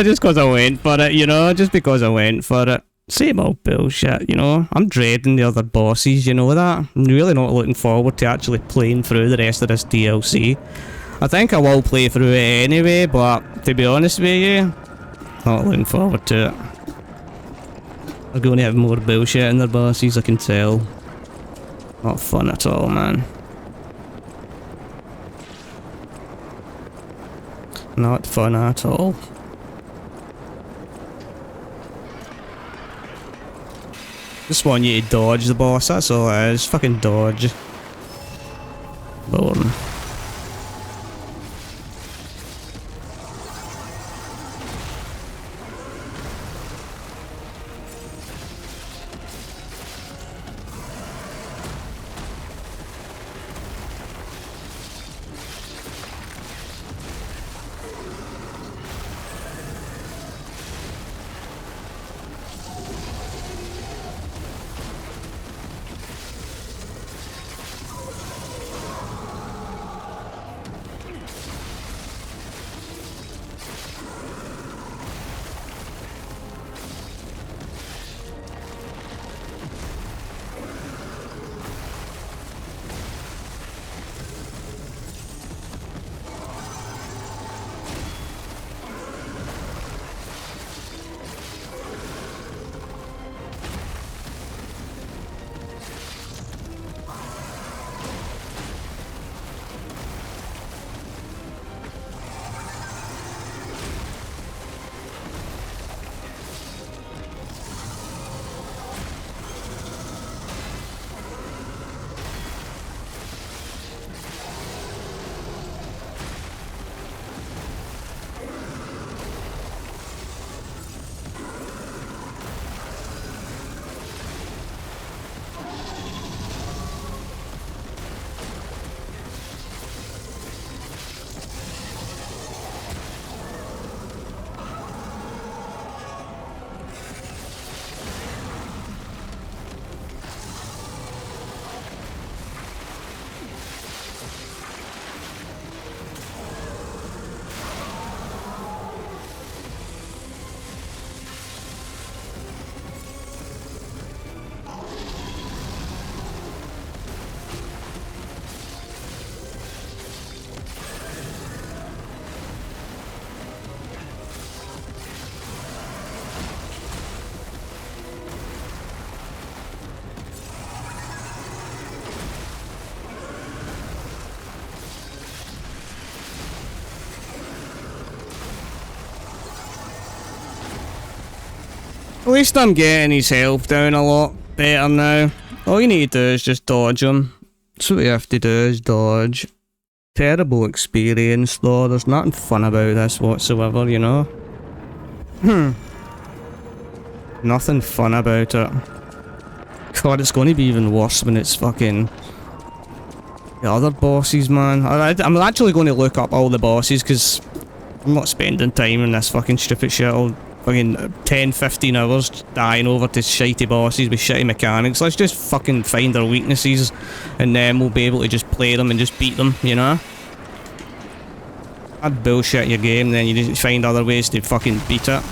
Just because I went for it, you know, just because I went for it. Same old bullshit, you know. I'm dreading the other bosses, you know that. I'm really not looking forward to actually playing through the rest of this DLC. I think I will play through it anyway, but to be honest with you, not looking forward to it. They're going to have more bullshit in their bosses, I can tell. Not fun at all, man. Not fun at all. Just want you to dodge the boss, that's all it is. Fucking dodge. Boring. At least I'm getting his health down a lot better now. All you need to do is just dodge him. That's what you have to do, is dodge. Terrible experience though, there's nothing fun about this whatsoever, you know? Nothing fun about it. God, it's going to be even worse when it's fucking the other bosses, man. I'm actually going to look up all the bosses because I'm not spending time in this fucking stupid shit all fucking 10-15 hours dying over to shitey bosses with shitty mechanics. Let's just fucking find their weaknesses and then we'll be able to just play them and just beat them, you know? I'd bullshit your game, then you just find other ways to fucking beat it.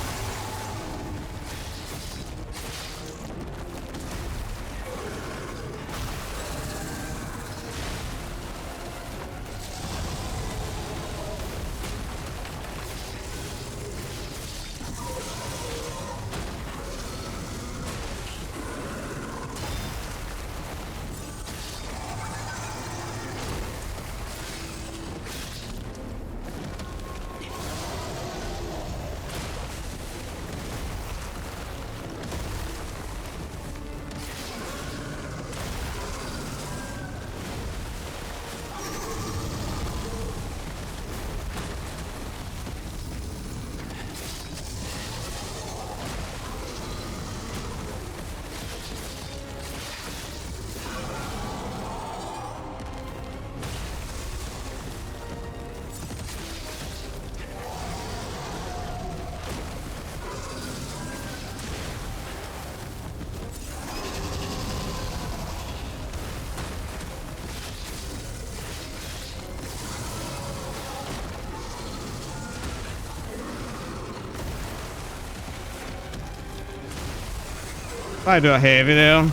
I do a heavy there.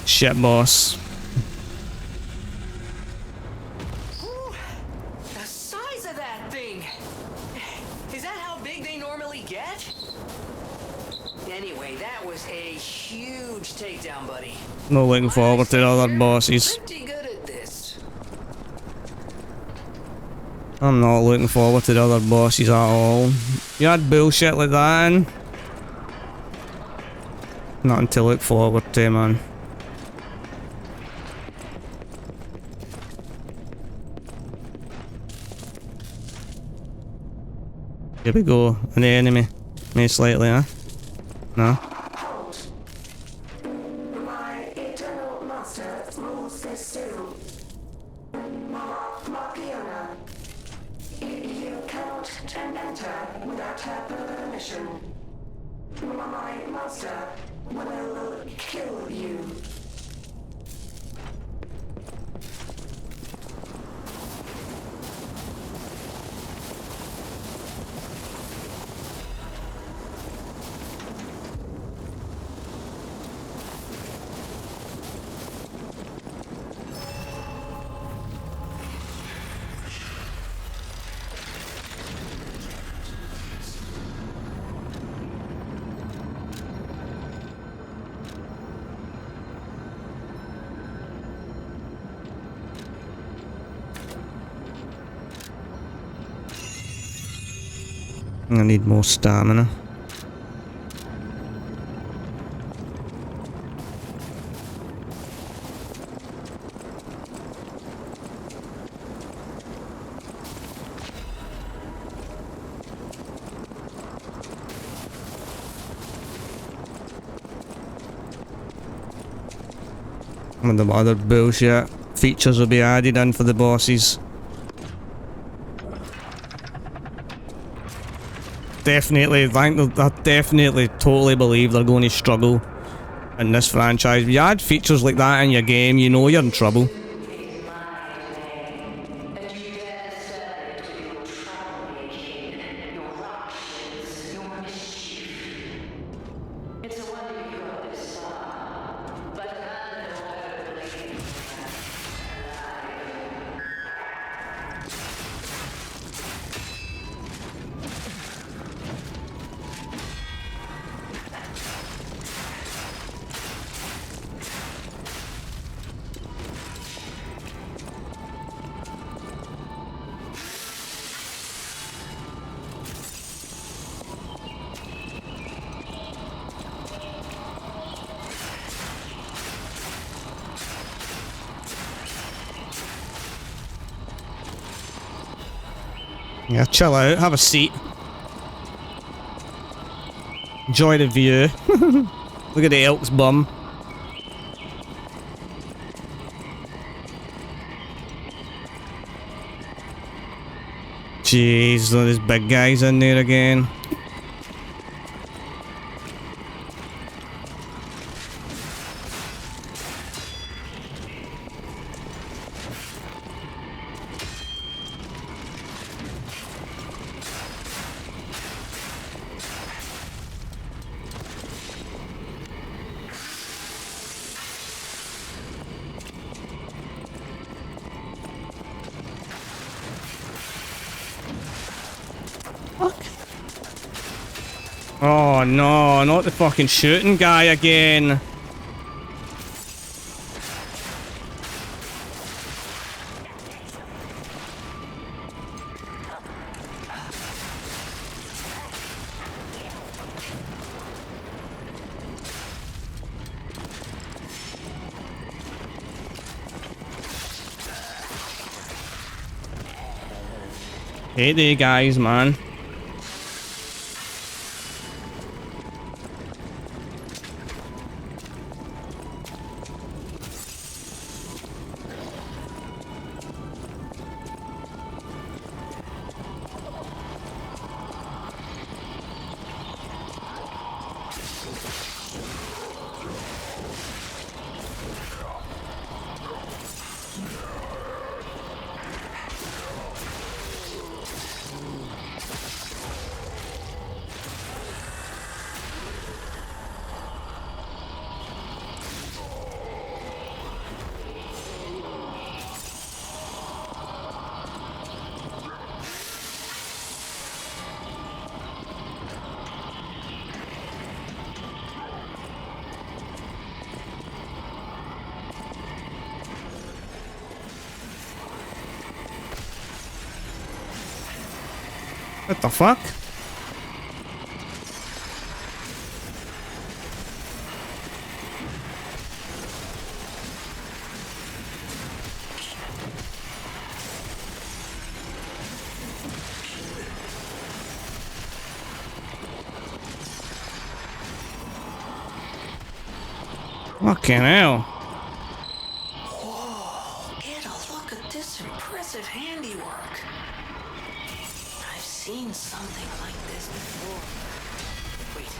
Shit, boss. Ooh, the size of that thing! Is that how big they normally get? Anyway, that was a huge takedown, buddy. No looking forward to the other bosses. Pretty good at this. I'm not looking forward to the other bosses at all. You had bullshit like that in. Nothing to look forward to, man. Here we go, an enemy. Maybe slightly, huh? No? My eternal master rules this too. Marciana. You cannot enter without her permission. My master will kill you. I need more stamina. And the other bullshit features will be added in for the bosses. Definitely, I definitely totally believe they're going to struggle in this franchise. If you add features like that in your game, you know you're in trouble. Yeah, chill out, have a seat. Enjoy the view. Look at the elk's bum. Jeez, there's big guys in there again. Fuck. Oh no, not the fucking shooting guy again. Hey there, guys, man. What the fuck? Fucking hell. Whoa, get a look at this impressive handiwork. I've seen something like this before. Wait,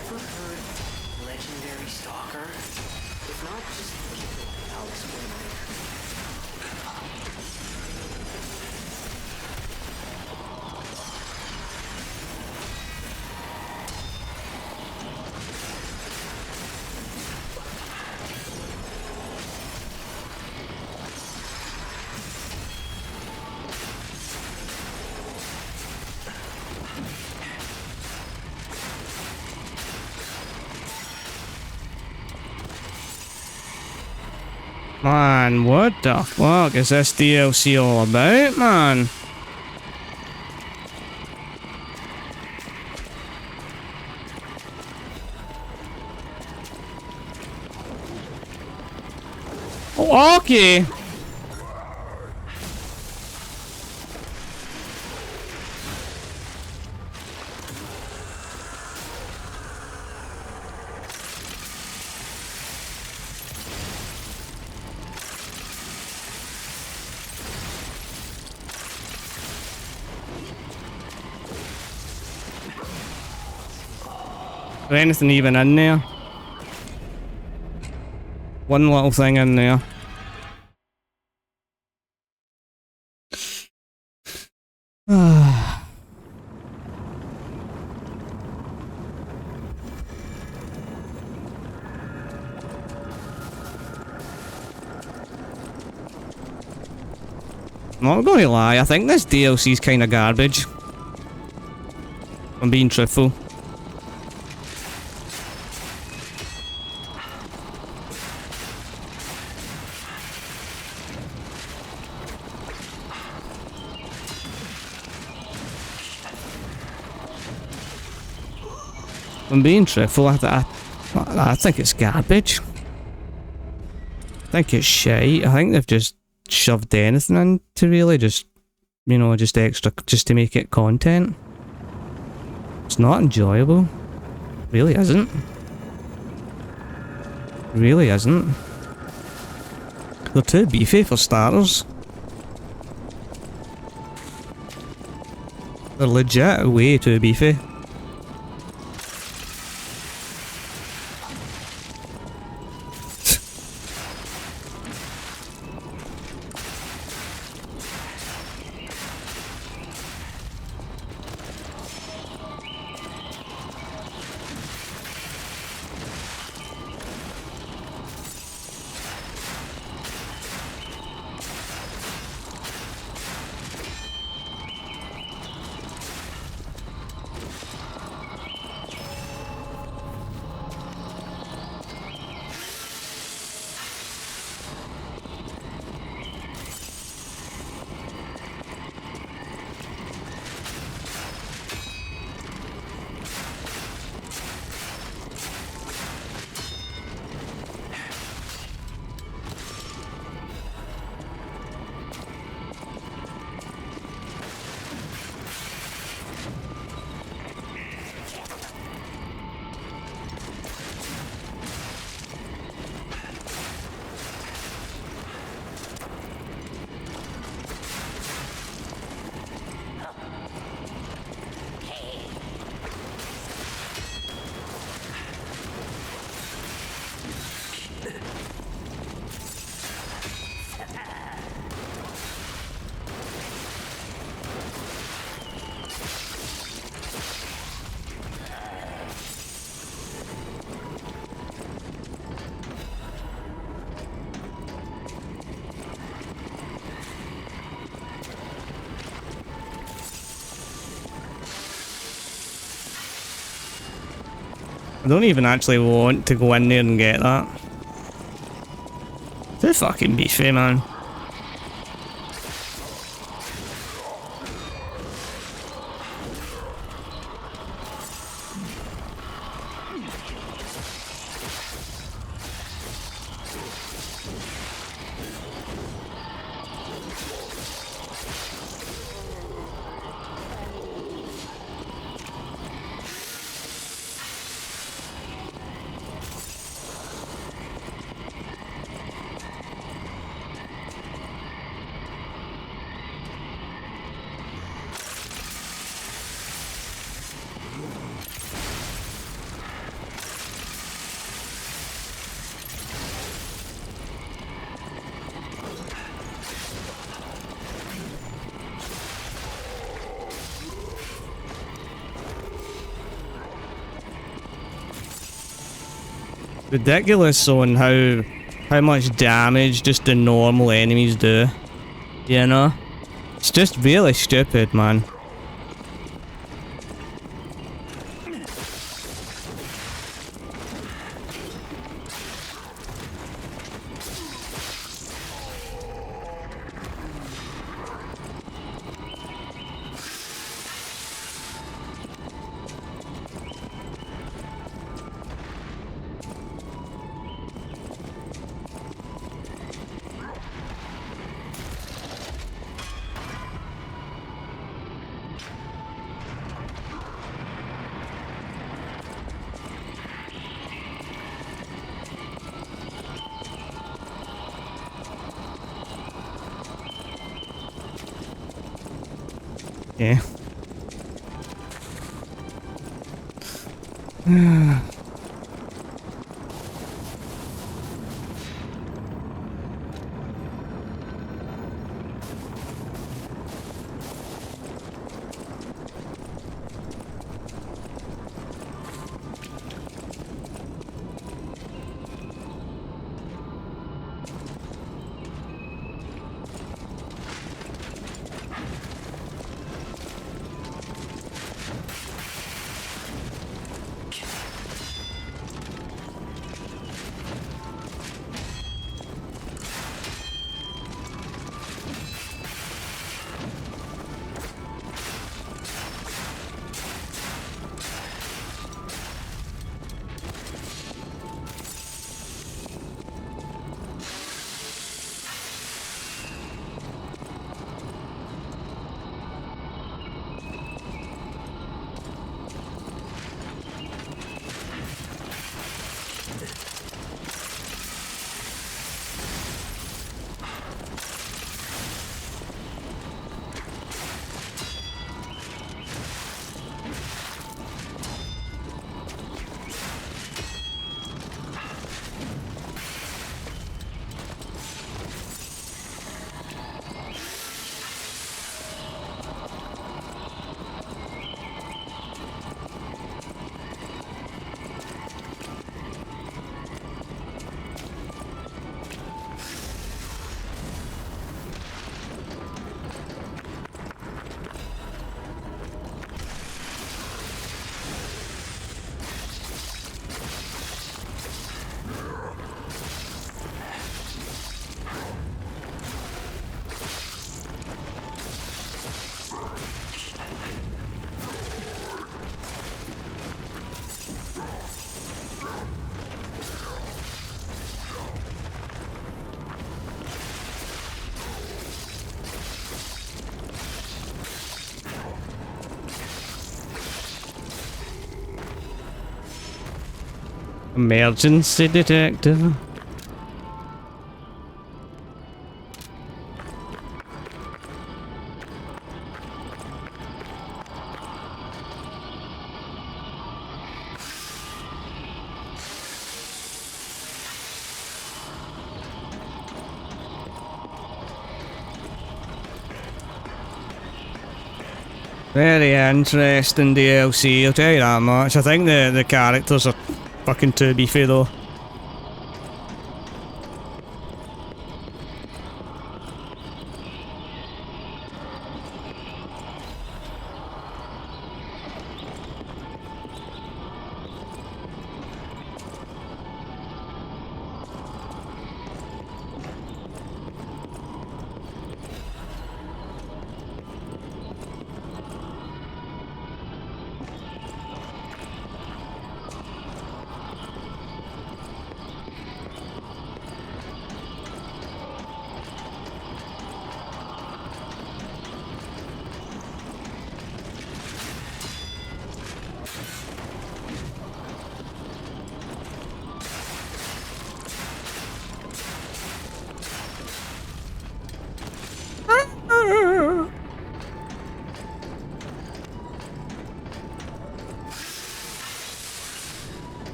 ever heard legendary Stalker? If not, just I'll explain later. Man, what the fuck is this DLC all about, man? Oh, okay. Is there anything even in there? One little thing in there. Not gonna lie, I think this DLC's kinda garbage. I'm being truthful. I'm being truthful, I think it's garbage. I think it's shite. I think they've just shoved anything in to really just, you know, just extra, just to make it content. It's not enjoyable. Really isn't. Really isn't. They're too beefy for starters. They're legit way too beefy. I don't even actually want to go in there and get that. Too fucking beefy, man. Ridiculous on how much damage just the normal enemies do. You know? It's just really stupid, man. Yeah. Emergency detector. Very interesting DLC, I'll tell you that much. I think the characters are fucking too beefy though.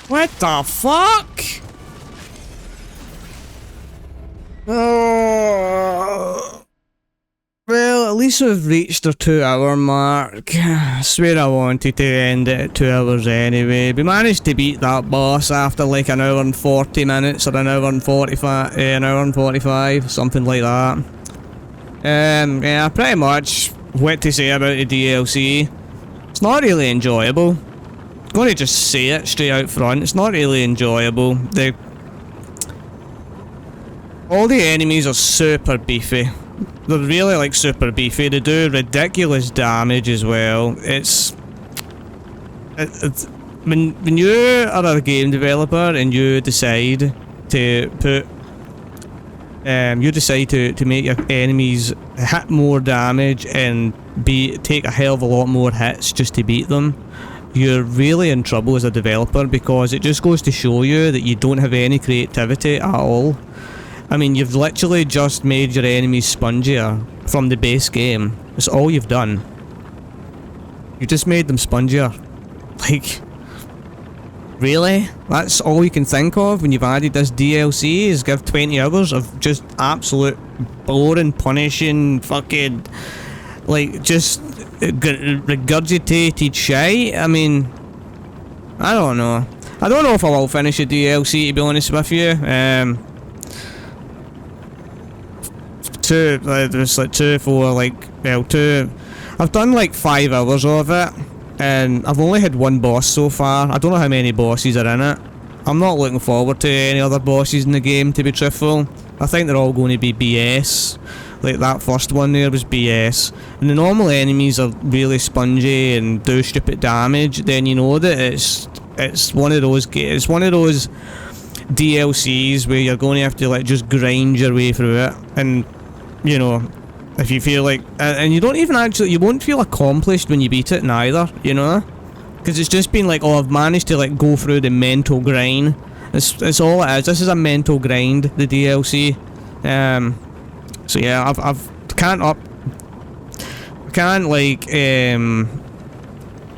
What the fuck? Oh. Well, at least we've reached our 2-hour mark. I swear I wanted to end it at 2 hours anyway. We managed to beat that boss after like an hour and 40 minutes or an hour and 45, something like that. Yeah, pretty much what to say about the DLC. It's not really enjoyable. I'm gonna just say it straight out front. It's not really enjoyable. All the enemies are super beefy. They're really like super beefy. They do ridiculous damage as well. When you are a game developer and you decide to put to make your enemies hit more damage and take a hell of a lot more hits just to beat them, you're really in trouble as a developer, because it just goes to show you that you don't have any creativity at all. I mean, you've literally just made your enemies spongier from the base game. That's all you've done. You just made them spongier. Like, really? That's all you can think of when you've added this DLC, is give 20 hours of just absolute boring, punishing, fucking, like, just regurgitated shite? I mean, I don't know. I don't know if I will finish the DLC, to be honest with you. There's like 2, 4, like, well, 2. I've done like 5 hours of it, and I've only had one boss so far. I don't know how many bosses are in it. I'm not looking forward to any other bosses in the game, to be truthful. I think they're all going to be BS. Like that first one there was BS. And the normal enemies are really spongy and do stupid damage. Then you know that it's one of those DLCs where you're going to have to like just grind your way through it. And you know, if you feel like, and you don't even actually, you won't feel accomplished when you beat it neither, you know, because it's just been like, oh, I've managed to like go through the mental grind. It's all it is. This is a mental grind, the DLC. So yeah, can't like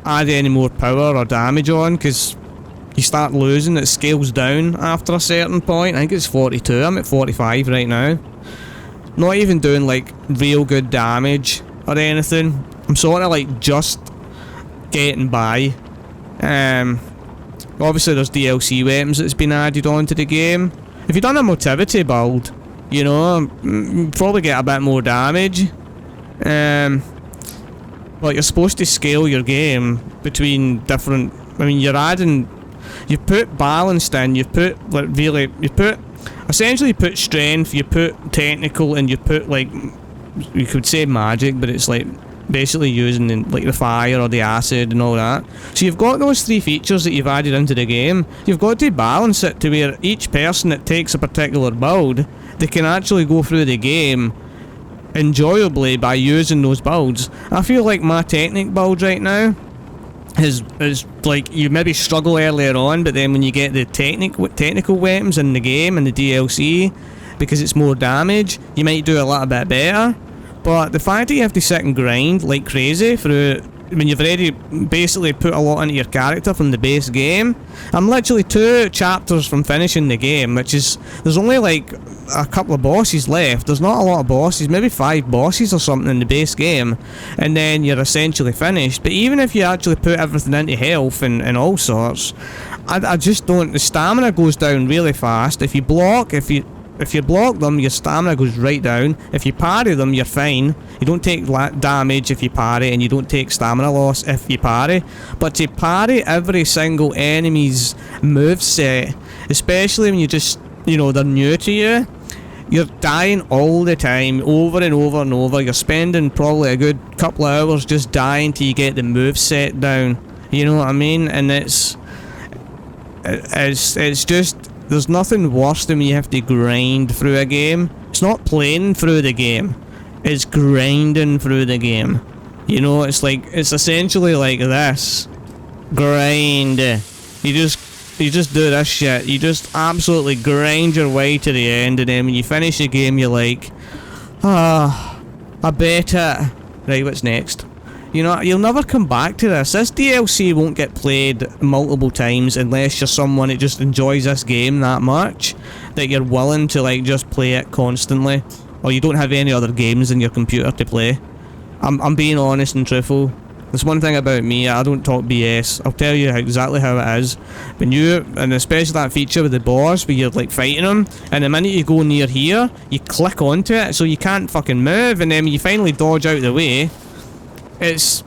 add any more power or damage on, because you start losing. It scales down after a certain point. I think it's 42. I'm at 45 right now. Not even doing like real good damage or anything. I'm sort of like just getting by. Obviously there's DLC weapons that's been added onto the game. If you've done a motivity build, you know, probably get a bit more damage. But you're supposed to scale your game between different, I mean, you've put balanced in, essentially you put strength, you put technical, and you put like, you could say magic, but it's like basically using like the fire or the acid and all that. So you've got those 3 features that you've added into the game. You've got to balance it to where each person that takes a particular build, they can actually go through the game enjoyably by using those builds. I feel like my technic build right now is like, you maybe struggle earlier on, but then when you get the technical weapons in the game and the DLC, because it's more damage, you might do a little bit better. But the fact that you have to sit and grind like crazy through, when you've already basically put a lot into your character from the base game. I'm literally 2 chapters from finishing the game, which is, there's only like a couple of bosses left. There's not a lot of bosses, maybe 5 bosses or something in the base game, and then you're essentially finished. But even if you actually put everything into health and all sorts, I just don't, the stamina goes down really fast. If you block, if you block them, your stamina goes right down. If you parry them, you're fine. You don't take damage if you parry, and you don't take stamina loss if you parry. But to parry every single enemy's moveset, especially when you just, you know, they're new to you, you're dying all the time, over and over and over. You're spending probably a good couple of hours just dying till you get the moveset down. You know what I mean? And it's just, there's nothing worse than when you have to grind through a game. It's not playing through the game, it's grinding through the game. You know, it's like, it's essentially like this. Grind. You just do this shit. You just absolutely grind your way to the end, and then when you finish the game, you're like, I bet it. Right, what's next? You know, you'll never come back to this. This DLC won't get played multiple times unless you're someone that just enjoys this game that much that you're willing to like just play it constantly, or you don't have any other games in your computer to play. I'm being honest and truthful. There's one thing about me, I don't talk BS. I'll tell you exactly how it is. When you, and especially that feature with the boss where you're like fighting them, and the minute you go near here, you click onto it so you can't fucking move, and then when you finally dodge out of the way, it's...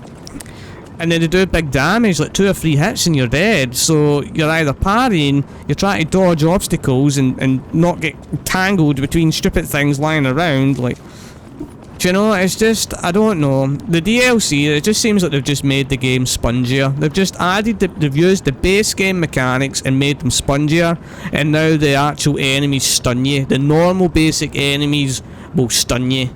And then they do big damage, like 2 or 3 hits and you're dead. So you're either parrying, you're trying to dodge obstacles and not get tangled between stupid things lying around, like... Do you know, it's just, I don't know. The DLC, it just seems like they've just made the game spongier. They've just added, they've used the base game mechanics and made them spongier, and now the actual enemies stun you. The normal basic enemies will stun you.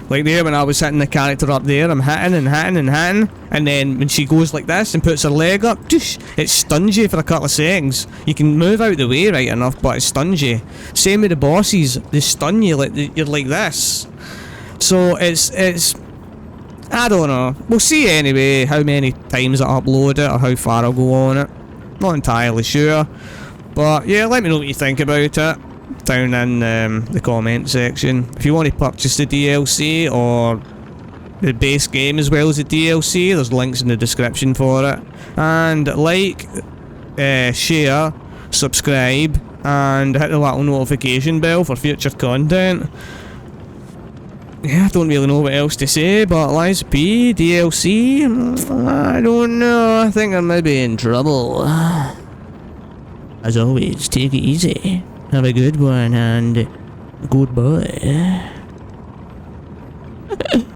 Like there, when I was hitting the character up there, I'm hitting and hitting and hitting, and then when she goes like this and puts her leg up, it stuns you for a couple of seconds. You can move out the way right enough, but it stuns you. Same with the bosses, they stun you, like you're like this. So it's I don't know. We'll see anyway how many times I upload it or how far I'll go on it. Not entirely sure, but yeah, let me know what you think about it down in the comment section. If you want to purchase the DLC or the base game as well as the DLC, there's links in the description for it. And like, share, subscribe, and hit the little notification bell for future content. Yeah, I don't really know what else to say, but Liza P, DLC, I don't know, I think I may be in trouble. As always, take it easy. Have a good one, and goodbye.